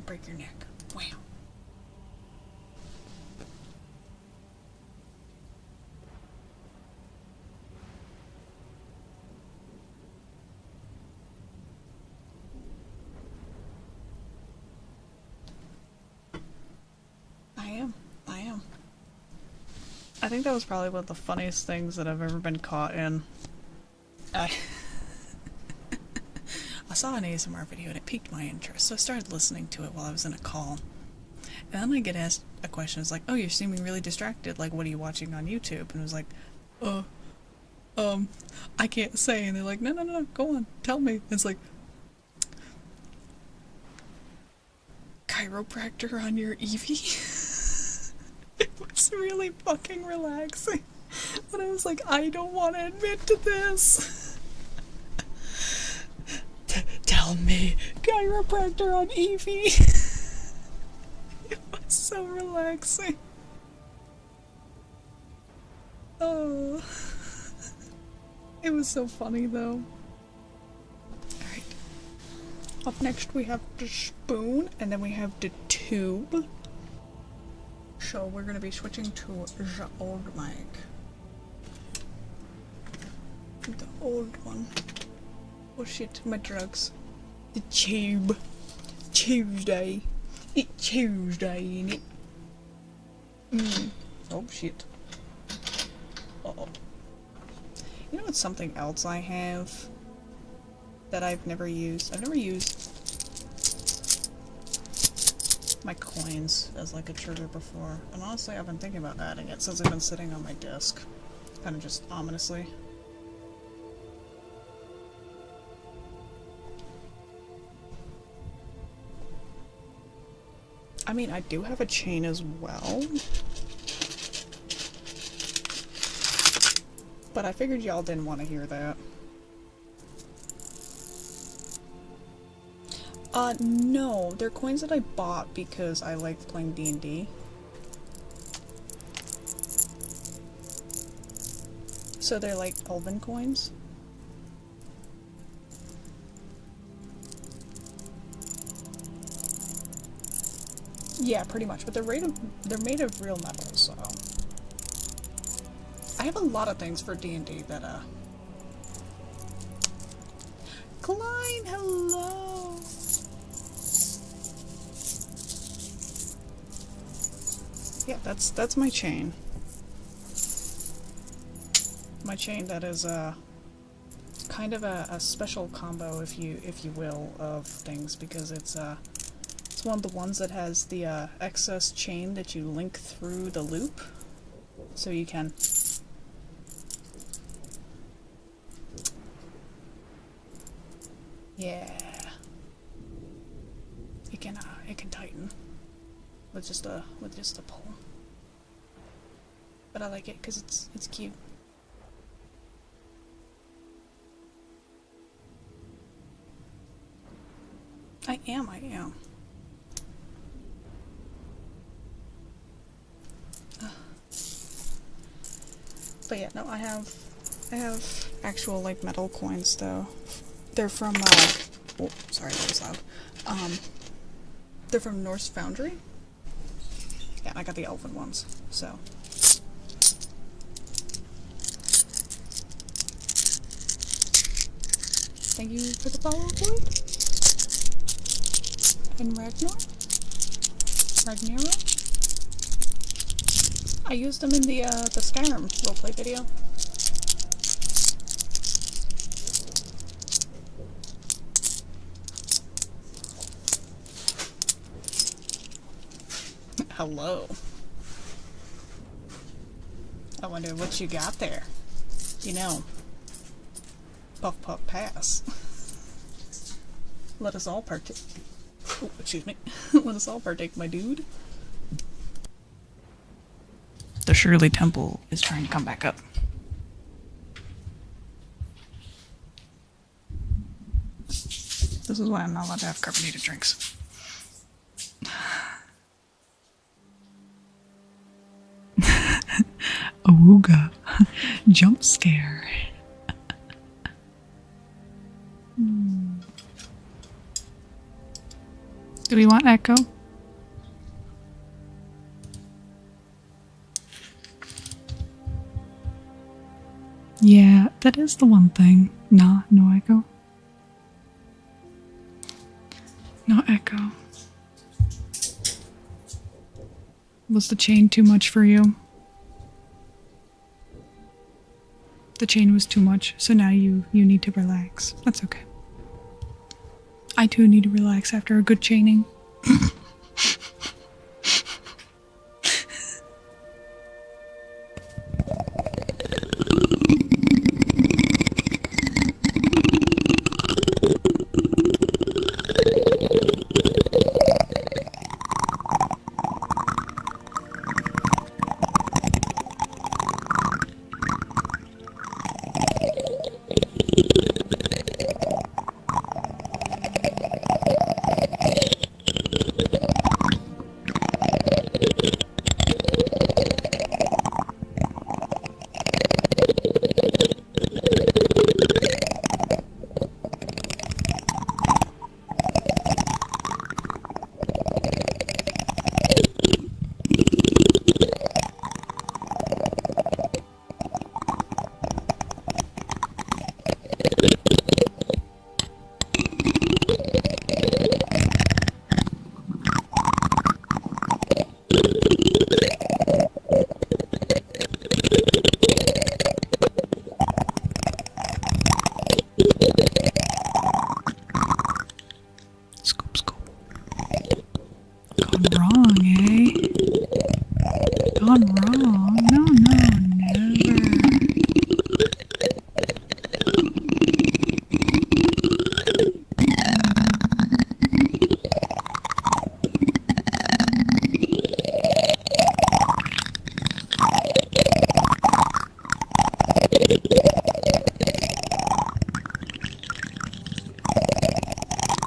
Speaker 1: Break your neck. Wow. I think that was probably one of the funniest things that I've ever been caught in. I saw an ASMR video and it piqued my interest, so I started listening to it while I was in a call. And then I get asked a question, it's like, oh, you're seeming really distracted, like, what are you watching on YouTube? And it was like, I can't say. And they're like, no, go on, tell me. It's like, chiropractor on your Eevee? It was really fucking relaxing. But I was like, I don't want to admit to this. Tell me, chiropractor on Eevee. It was so relaxing. Oh. It was so funny though. Alright. Up next we have the spoon, and then we have the tube. So we're gonna be switching to the old mic. The old one. Oh shit, my drugs. The tube. Tuesday. It's Tuesday, innit? Oh shit. Uh-oh. You know what's something else I have that I've never used? I've never used my coins as like a trigger before. And honestly, I've been thinking about adding it since they've been sitting on my desk. Kind of just ominously. I mean, I do have a chain as well. But I figured y'all didn't want to hear that. No. They're coins that I bought because I like playing D&D. So they're like elven coins. Yeah, pretty much. But they're made of real metal, so... I have a lot of things for D&D that, Klein, hello! Yeah, that's my chain. My chain that is, kind of a special combo, if you will, of things, because it's one of the ones that has the, excess chain that you link through the loop, so you can... Yeah, it can tighten with just a pull, but I like it because it's cute. I am. But yeah, no, I have actual like metal coins though. They're from, oh, sorry, that was loud. They're from Norse Foundry. Yeah, I got the elven ones, so. Thank you for the follow, Boyd. And Ragnarok. I used them in the Skyrim roleplay video. Hello. I wonder what you got there. You know, puff puff pass. Let us all partake. Oh, excuse me. Let us all partake, my dude. The Shirley Temple is trying to come back up. This is why I'm not allowed to have carbonated drinks. Awooga. Jump scare. Do we want Echo? Yeah, that is the one thing. Nah, no Echo. No Echo. Was the chain too much for you? The chain was too much, so now you need to relax. That's okay. I too need to relax after a good chaining.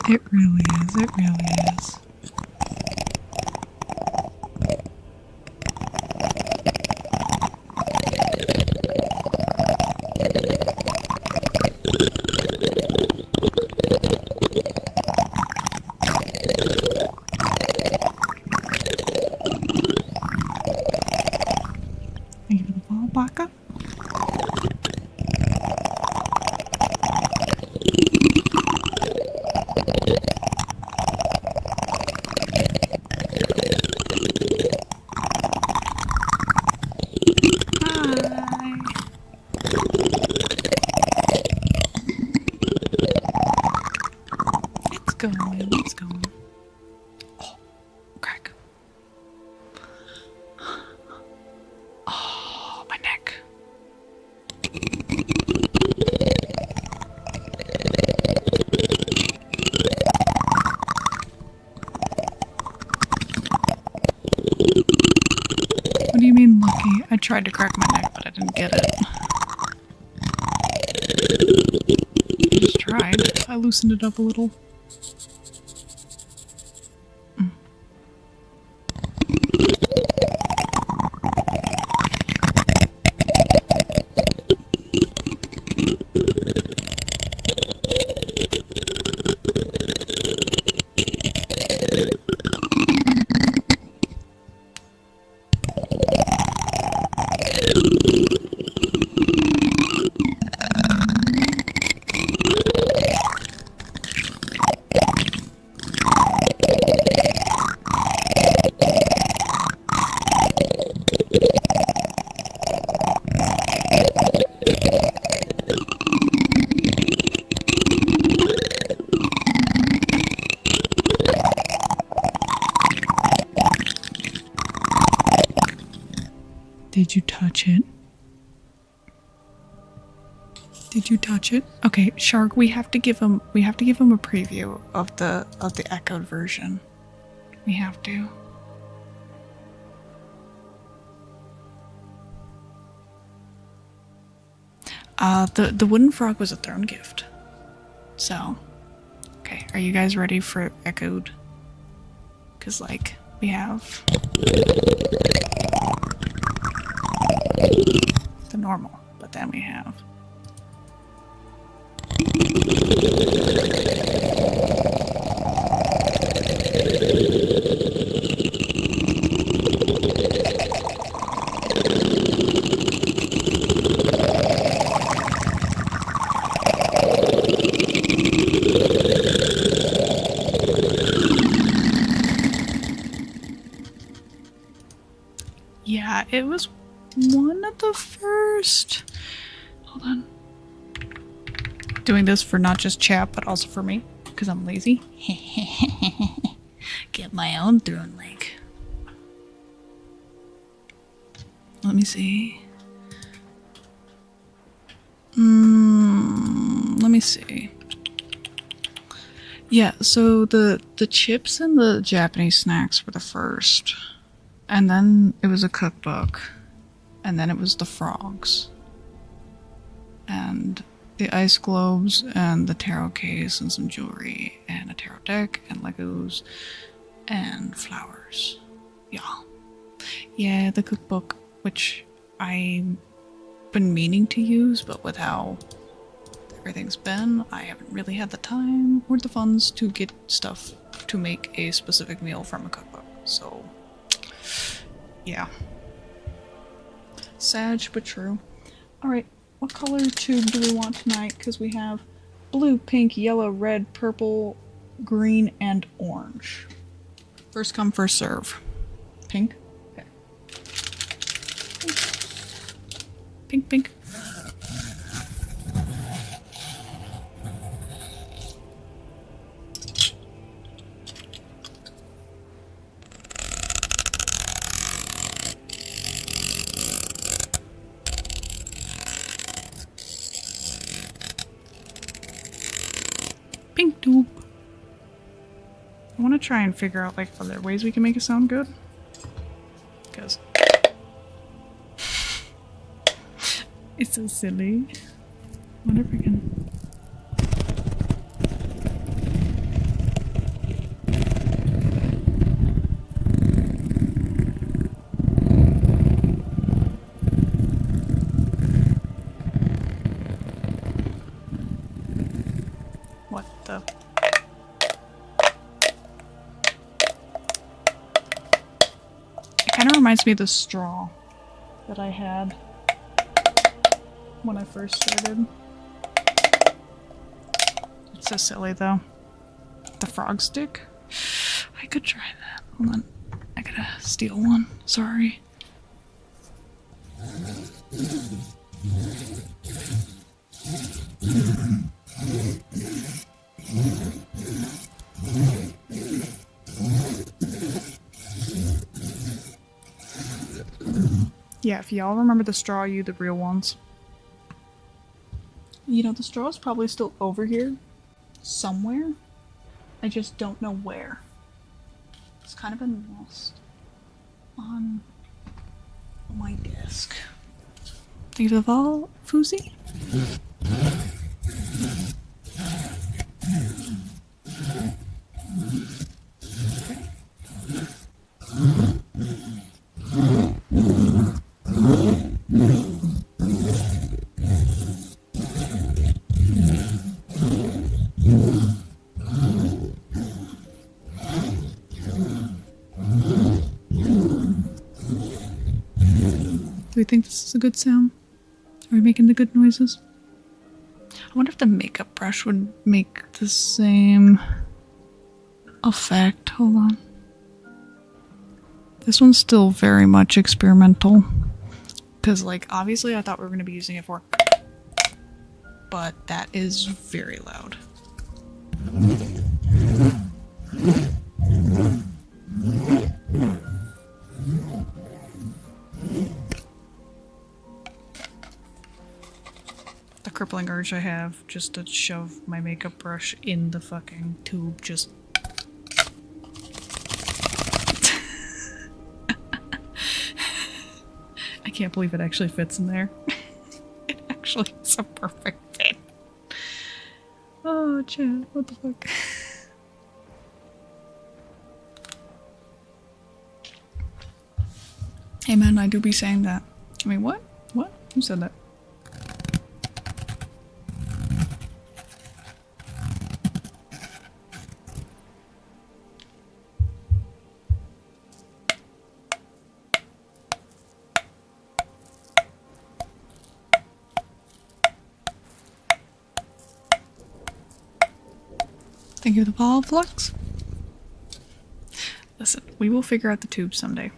Speaker 1: It really is. It really is. Thank you for the ball, Baka. It's going. Oh, crack. Oh, my neck. What do you mean lucky? I tried to crack my neck, but I didn't get it. I just tried. I loosened it up a little. Did you touch it? Did you touch it? Okay, Shark, we have to give him a preview of the echoed version. We have to. The wooden frog was a throne gift. So, okay, are you guys ready for echoed? 'Cause like we have the normal, but then we have yeah, it was one of the first Hold on. Doing this for not just chat, but also for me, because I'm lazy. Get my own throne link. Let me see. Let me see. Yeah, so the chips and the Japanese snacks were the first. And then it was a cookbook. And then it was the frogs. And the ice globes and the tarot case and some jewelry and a tarot deck and Legos and flowers. Yeah. Yeah, the cookbook, which I've been meaning to use, but with how everything's been, I haven't really had the time or the funds to get stuff to make a specific meal from a cookbook. So, yeah. Sad, but true. Alright, what color tube do we want tonight? Because we have blue, pink, yellow, red, purple, green, and orange. First come, first serve. Pink? Okay. Pink, pink. Pink tube. I want to try and figure out like other ways we can make it sound good. Because it's so silly. I wonder if we can. What the? It kind of reminds me of the straw that I had when I first started. It's so silly though. The frog stick? I could try that. Hold on. I gotta steal one. Sorry. Yeah, if y'all remember the straw, you the real ones. You know, the straw is probably still over here somewhere. I just don't know where. It's kind of been lost on my desk. Think of all Foozy? Do we think this is a good sound? Are we making the good noises? I wonder if the makeup brush would make the same effect. Hold on. This one's still very much experimental. Because, like, obviously I thought we were going to be using it for... But that is very loud. The crippling urge I have just to shove my makeup brush in the fucking tube just... I can't believe it actually fits in there. It actually is a perfect fit. Oh, chat, what the fuck? Hey man, I do be saying that. I mean, what? What? Who said that? Thank you for the ball, Flux. Listen, we will figure out the tube someday.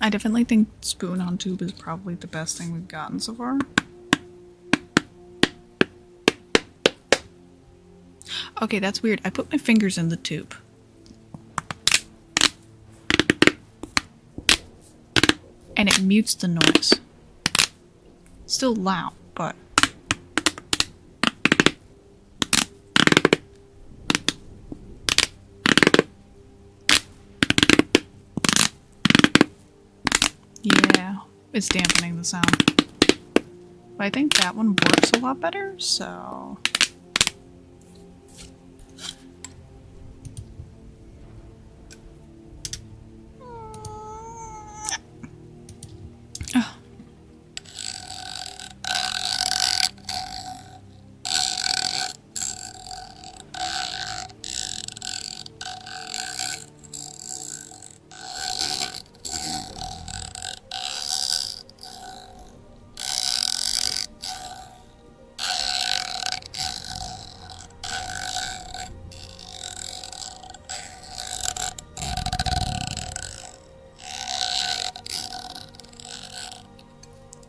Speaker 1: I definitely think spoon on tube is probably the best thing we've gotten so far. Okay, that's weird. I put my fingers in the tube. And it mutes the noise. Still loud, but... yeah, it's dampening the sound. But I think that one works a lot better, so...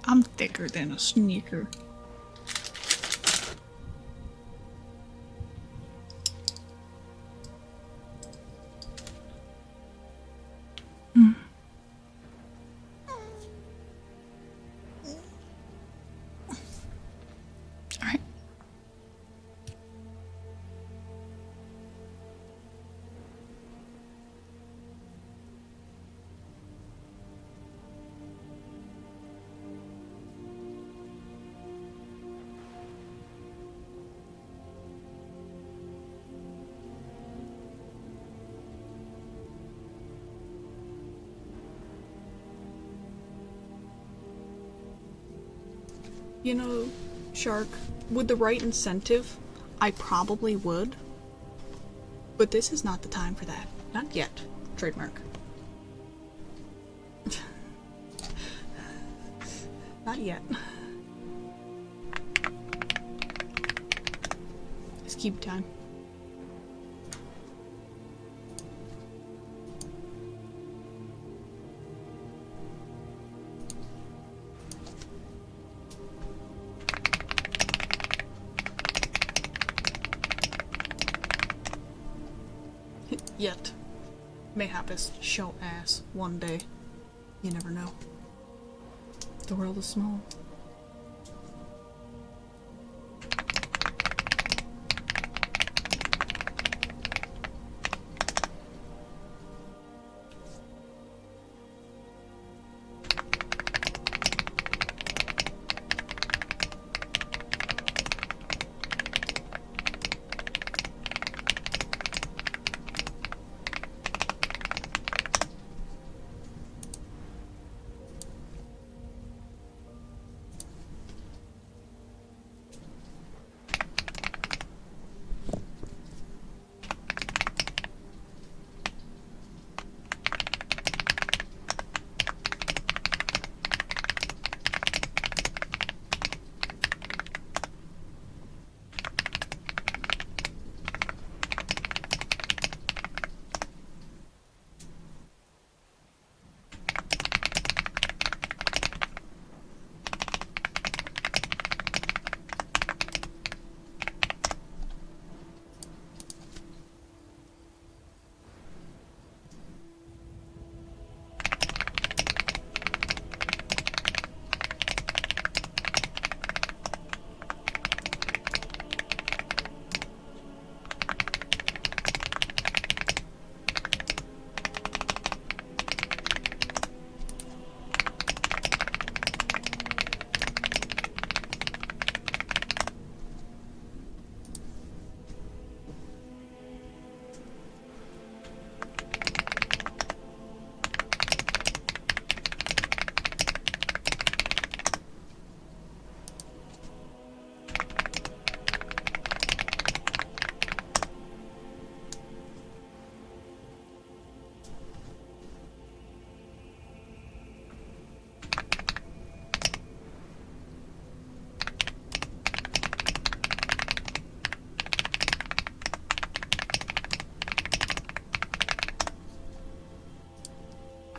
Speaker 1: I'm thicker than a sneaker. Alright. You know, Shark, with the right incentive, I probably would. But this is not the time for that. Not yet. Trademark. Not yet. Just keep time. Yet. Mayhaps show ass one day. You never know. The world is small.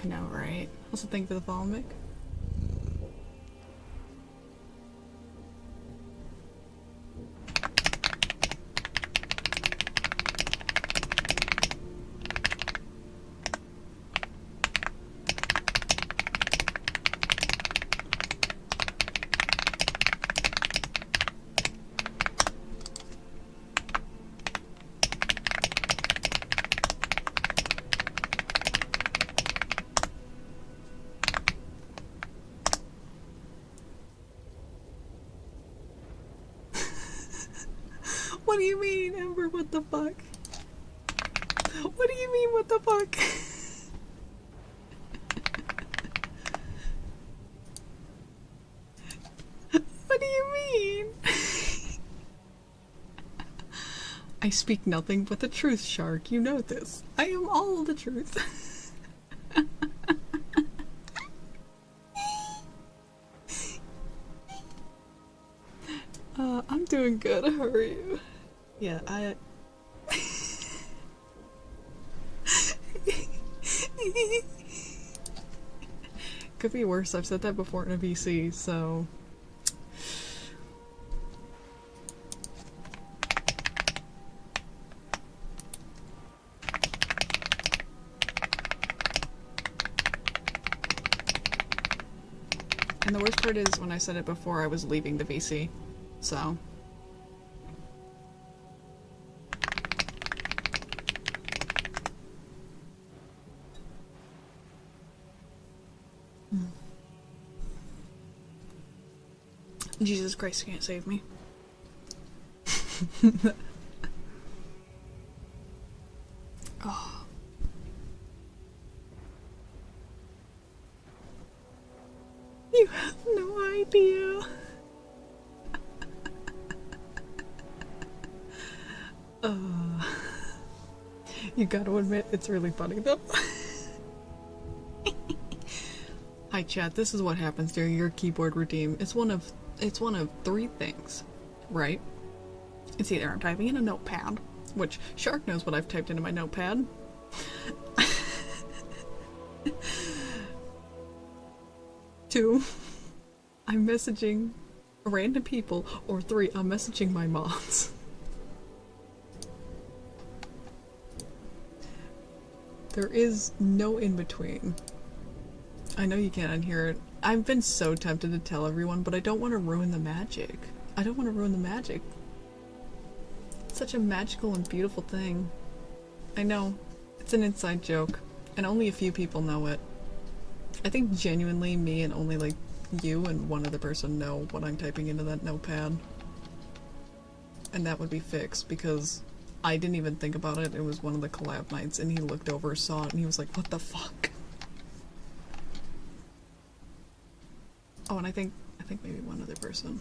Speaker 1: I know, right? Also, thank you for the follow, Mick. What do you mean, Ember? What the fuck? What do you mean, what the fuck? What do you mean? I speak nothing but the truth, Shark. You know this. I am all the truth. I'm doing good. How are you? Yeah, could be worse. I've said that before in a VC, so... And the worst part is, when I said it before, I was leaving the VC, so... Jesus Christ can't save me. Oh. You have no idea. You gotta admit, it's really funny though. Hi chat, this is what happens during your keyboard routine. It's one of three things, right? It's either I'm typing in a notepad, which Shark knows what I've typed into my notepad. 2, I'm messaging random people, or 3, I'm messaging my mods. There is no in between. I know you can't unhear it. I've been so tempted to tell everyone, but I don't want to ruin the magic. I don't want to ruin the magic. It's such a magical and beautiful thing. I know, it's an inside joke, and only a few people know it. I think genuinely me and only like you and one other person know what I'm typing into that notepad. And that would be fixed, because I didn't even think about it. It was one of the collab nights, and he looked over, saw it, and he was like, what the fuck? Oh, and I think maybe one other person.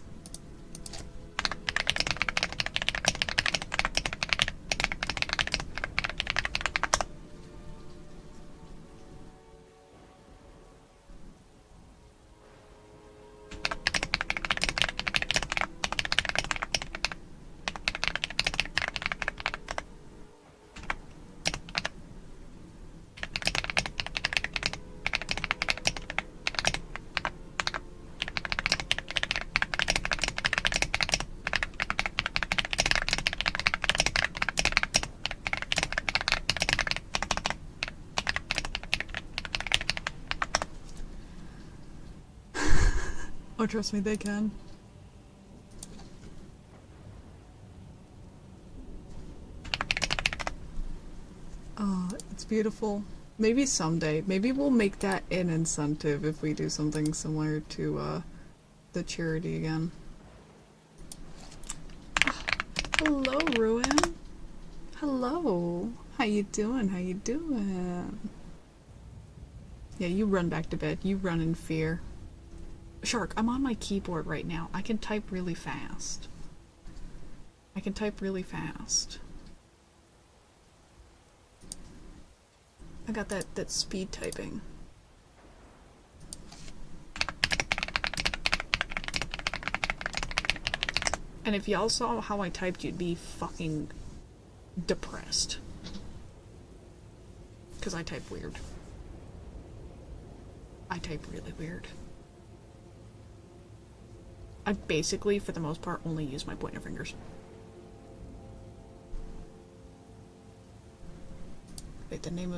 Speaker 1: Oh, trust me, they can. Oh, it's beautiful. Maybe someday. Maybe we'll make that an incentive if we do something similar to the charity again. Hello, Ruin. Hello. How you doing? How you doing? Yeah, you run back to bed. You run in fear. Shark, I'm on my keyboard right now. I can type really fast. I can type really fast. I got that speed typing. And if y'all saw how I typed, you'd be fucking depressed. Because I type weird. I type really weird. I basically, for the most part, only use my pointer fingers. Wait, the name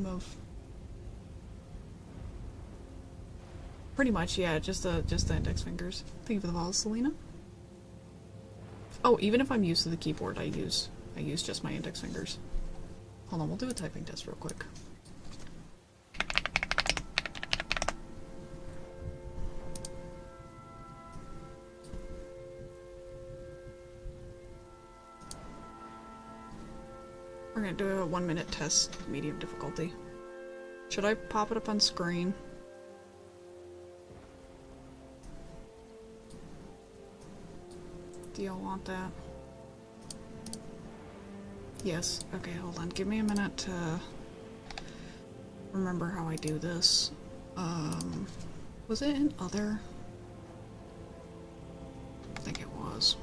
Speaker 1: of... Pretty much, yeah, just the index fingers. Thank you for the follow, Selena. Oh, even if I'm used to the keyboard, I use just my index fingers. Hold on, we'll do a typing test real quick. We're gonna do a 1-minute test, medium difficulty. Should I pop it up on screen? Do y'all want that? Yes. Okay, hold on. Give me a minute to remember how I do this. Was it in other? I think it was.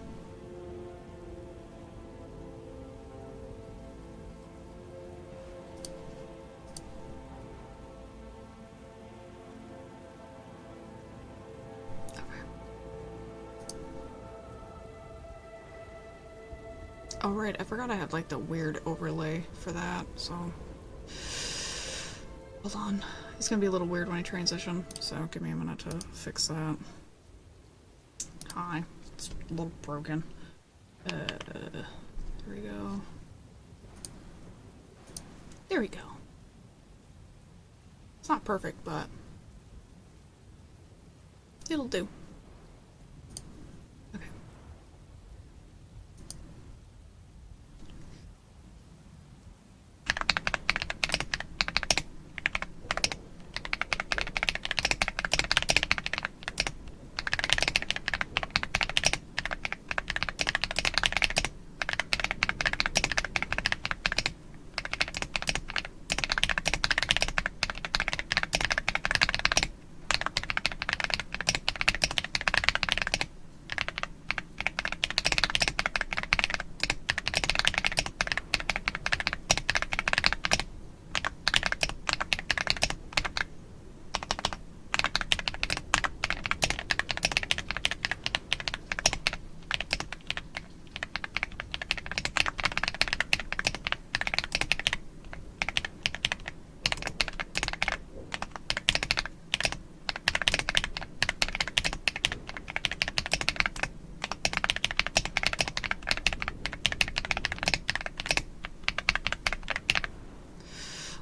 Speaker 1: Oh right, I forgot I had like the weird overlay for that, so... Hold on. It's gonna be a little weird when I transition, so give me a minute to fix that. Hi. It's a little broken. There we go. There we go. It's not perfect, but... it'll do. Okay.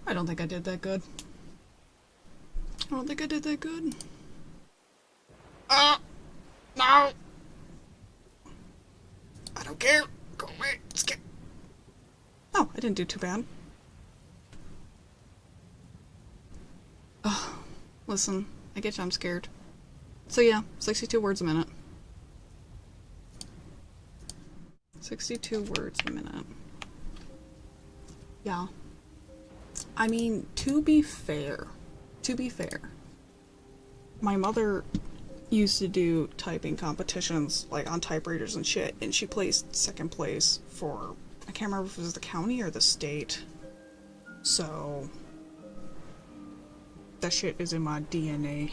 Speaker 1: I don't think I did that good. I don't think I did that good. No! I don't care. Go away. Skip. Oh, I didn't do too bad. Oh, listen. I get you, I'm scared. So yeah, 62 words a minute. 62 words a minute. Yeah. I mean, to be fair, my mother used to do typing competitions, like, on typewriters and shit, and she placed second place for, I can't remember if it was the county or the state. So, that shit is in my DNA.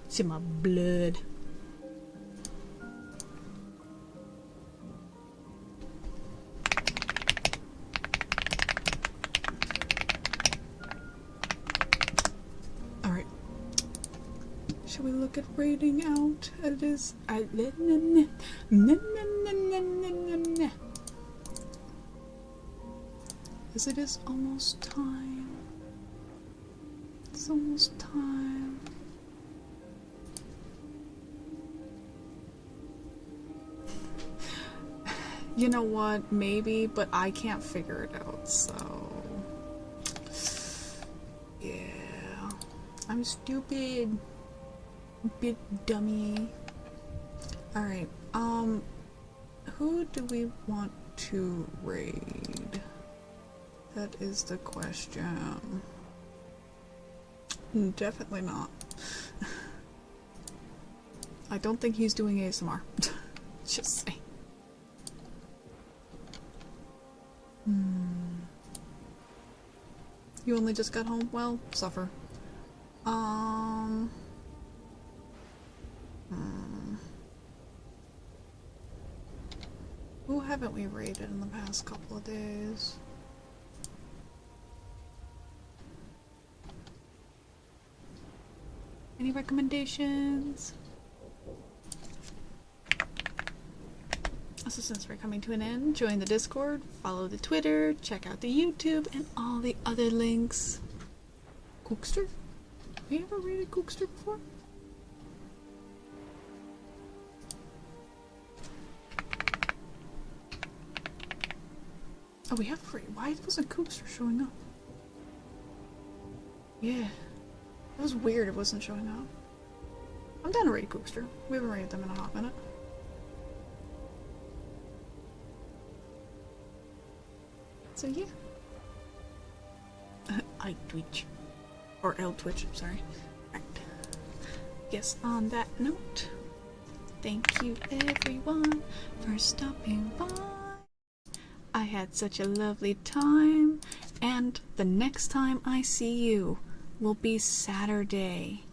Speaker 1: It's in my blood. Should we look at rating out? It is... As it is almost time. It's almost time. You know what? Maybe, but I can't figure it out, so... yeah. I'm stupid. Big dummy. Alright, who do we want to raid? That is the question. Definitely not. I don't think he's doing ASMR. Just saying. You only just got home? Well, suffer. Who haven't we raided in the past couple of days? Any recommendations? So since we're coming to an end, join the Discord, follow the Twitter, check out the YouTube, and all the other links. Cookster? Have we ever raided Cookster before? Oh, we have free. Why wasn't Cookster showing up? Yeah. It was weird it wasn't showing up. I'm down to raid Cookster. We haven't raided them in a hot minute. So yeah. I Twitch. Or L Twitch, sorry. Right. Yes, on that note, thank you everyone for stopping by. I had such a lovely time, and the next time I see you will be Saturday.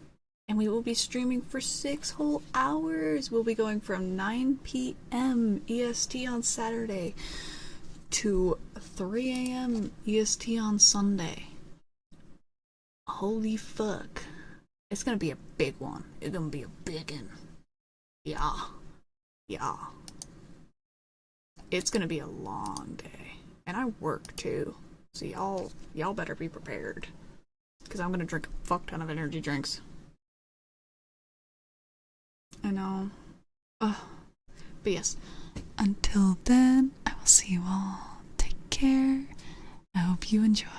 Speaker 1: And we will be streaming for 6 whole hours. We'll be going from 9 p.m. EST on Saturday to 3 a.m. EST on Sunday. Holy fuck. It's gonna be a big one. It's gonna be a big one. Yeah. Yeah. It's gonna be a long day. And I work too. So y'all better be prepared. Because I'm gonna drink a fuck ton of energy drinks. I know. But yes. Until then, I will see you all. Take care. I hope you enjoyed.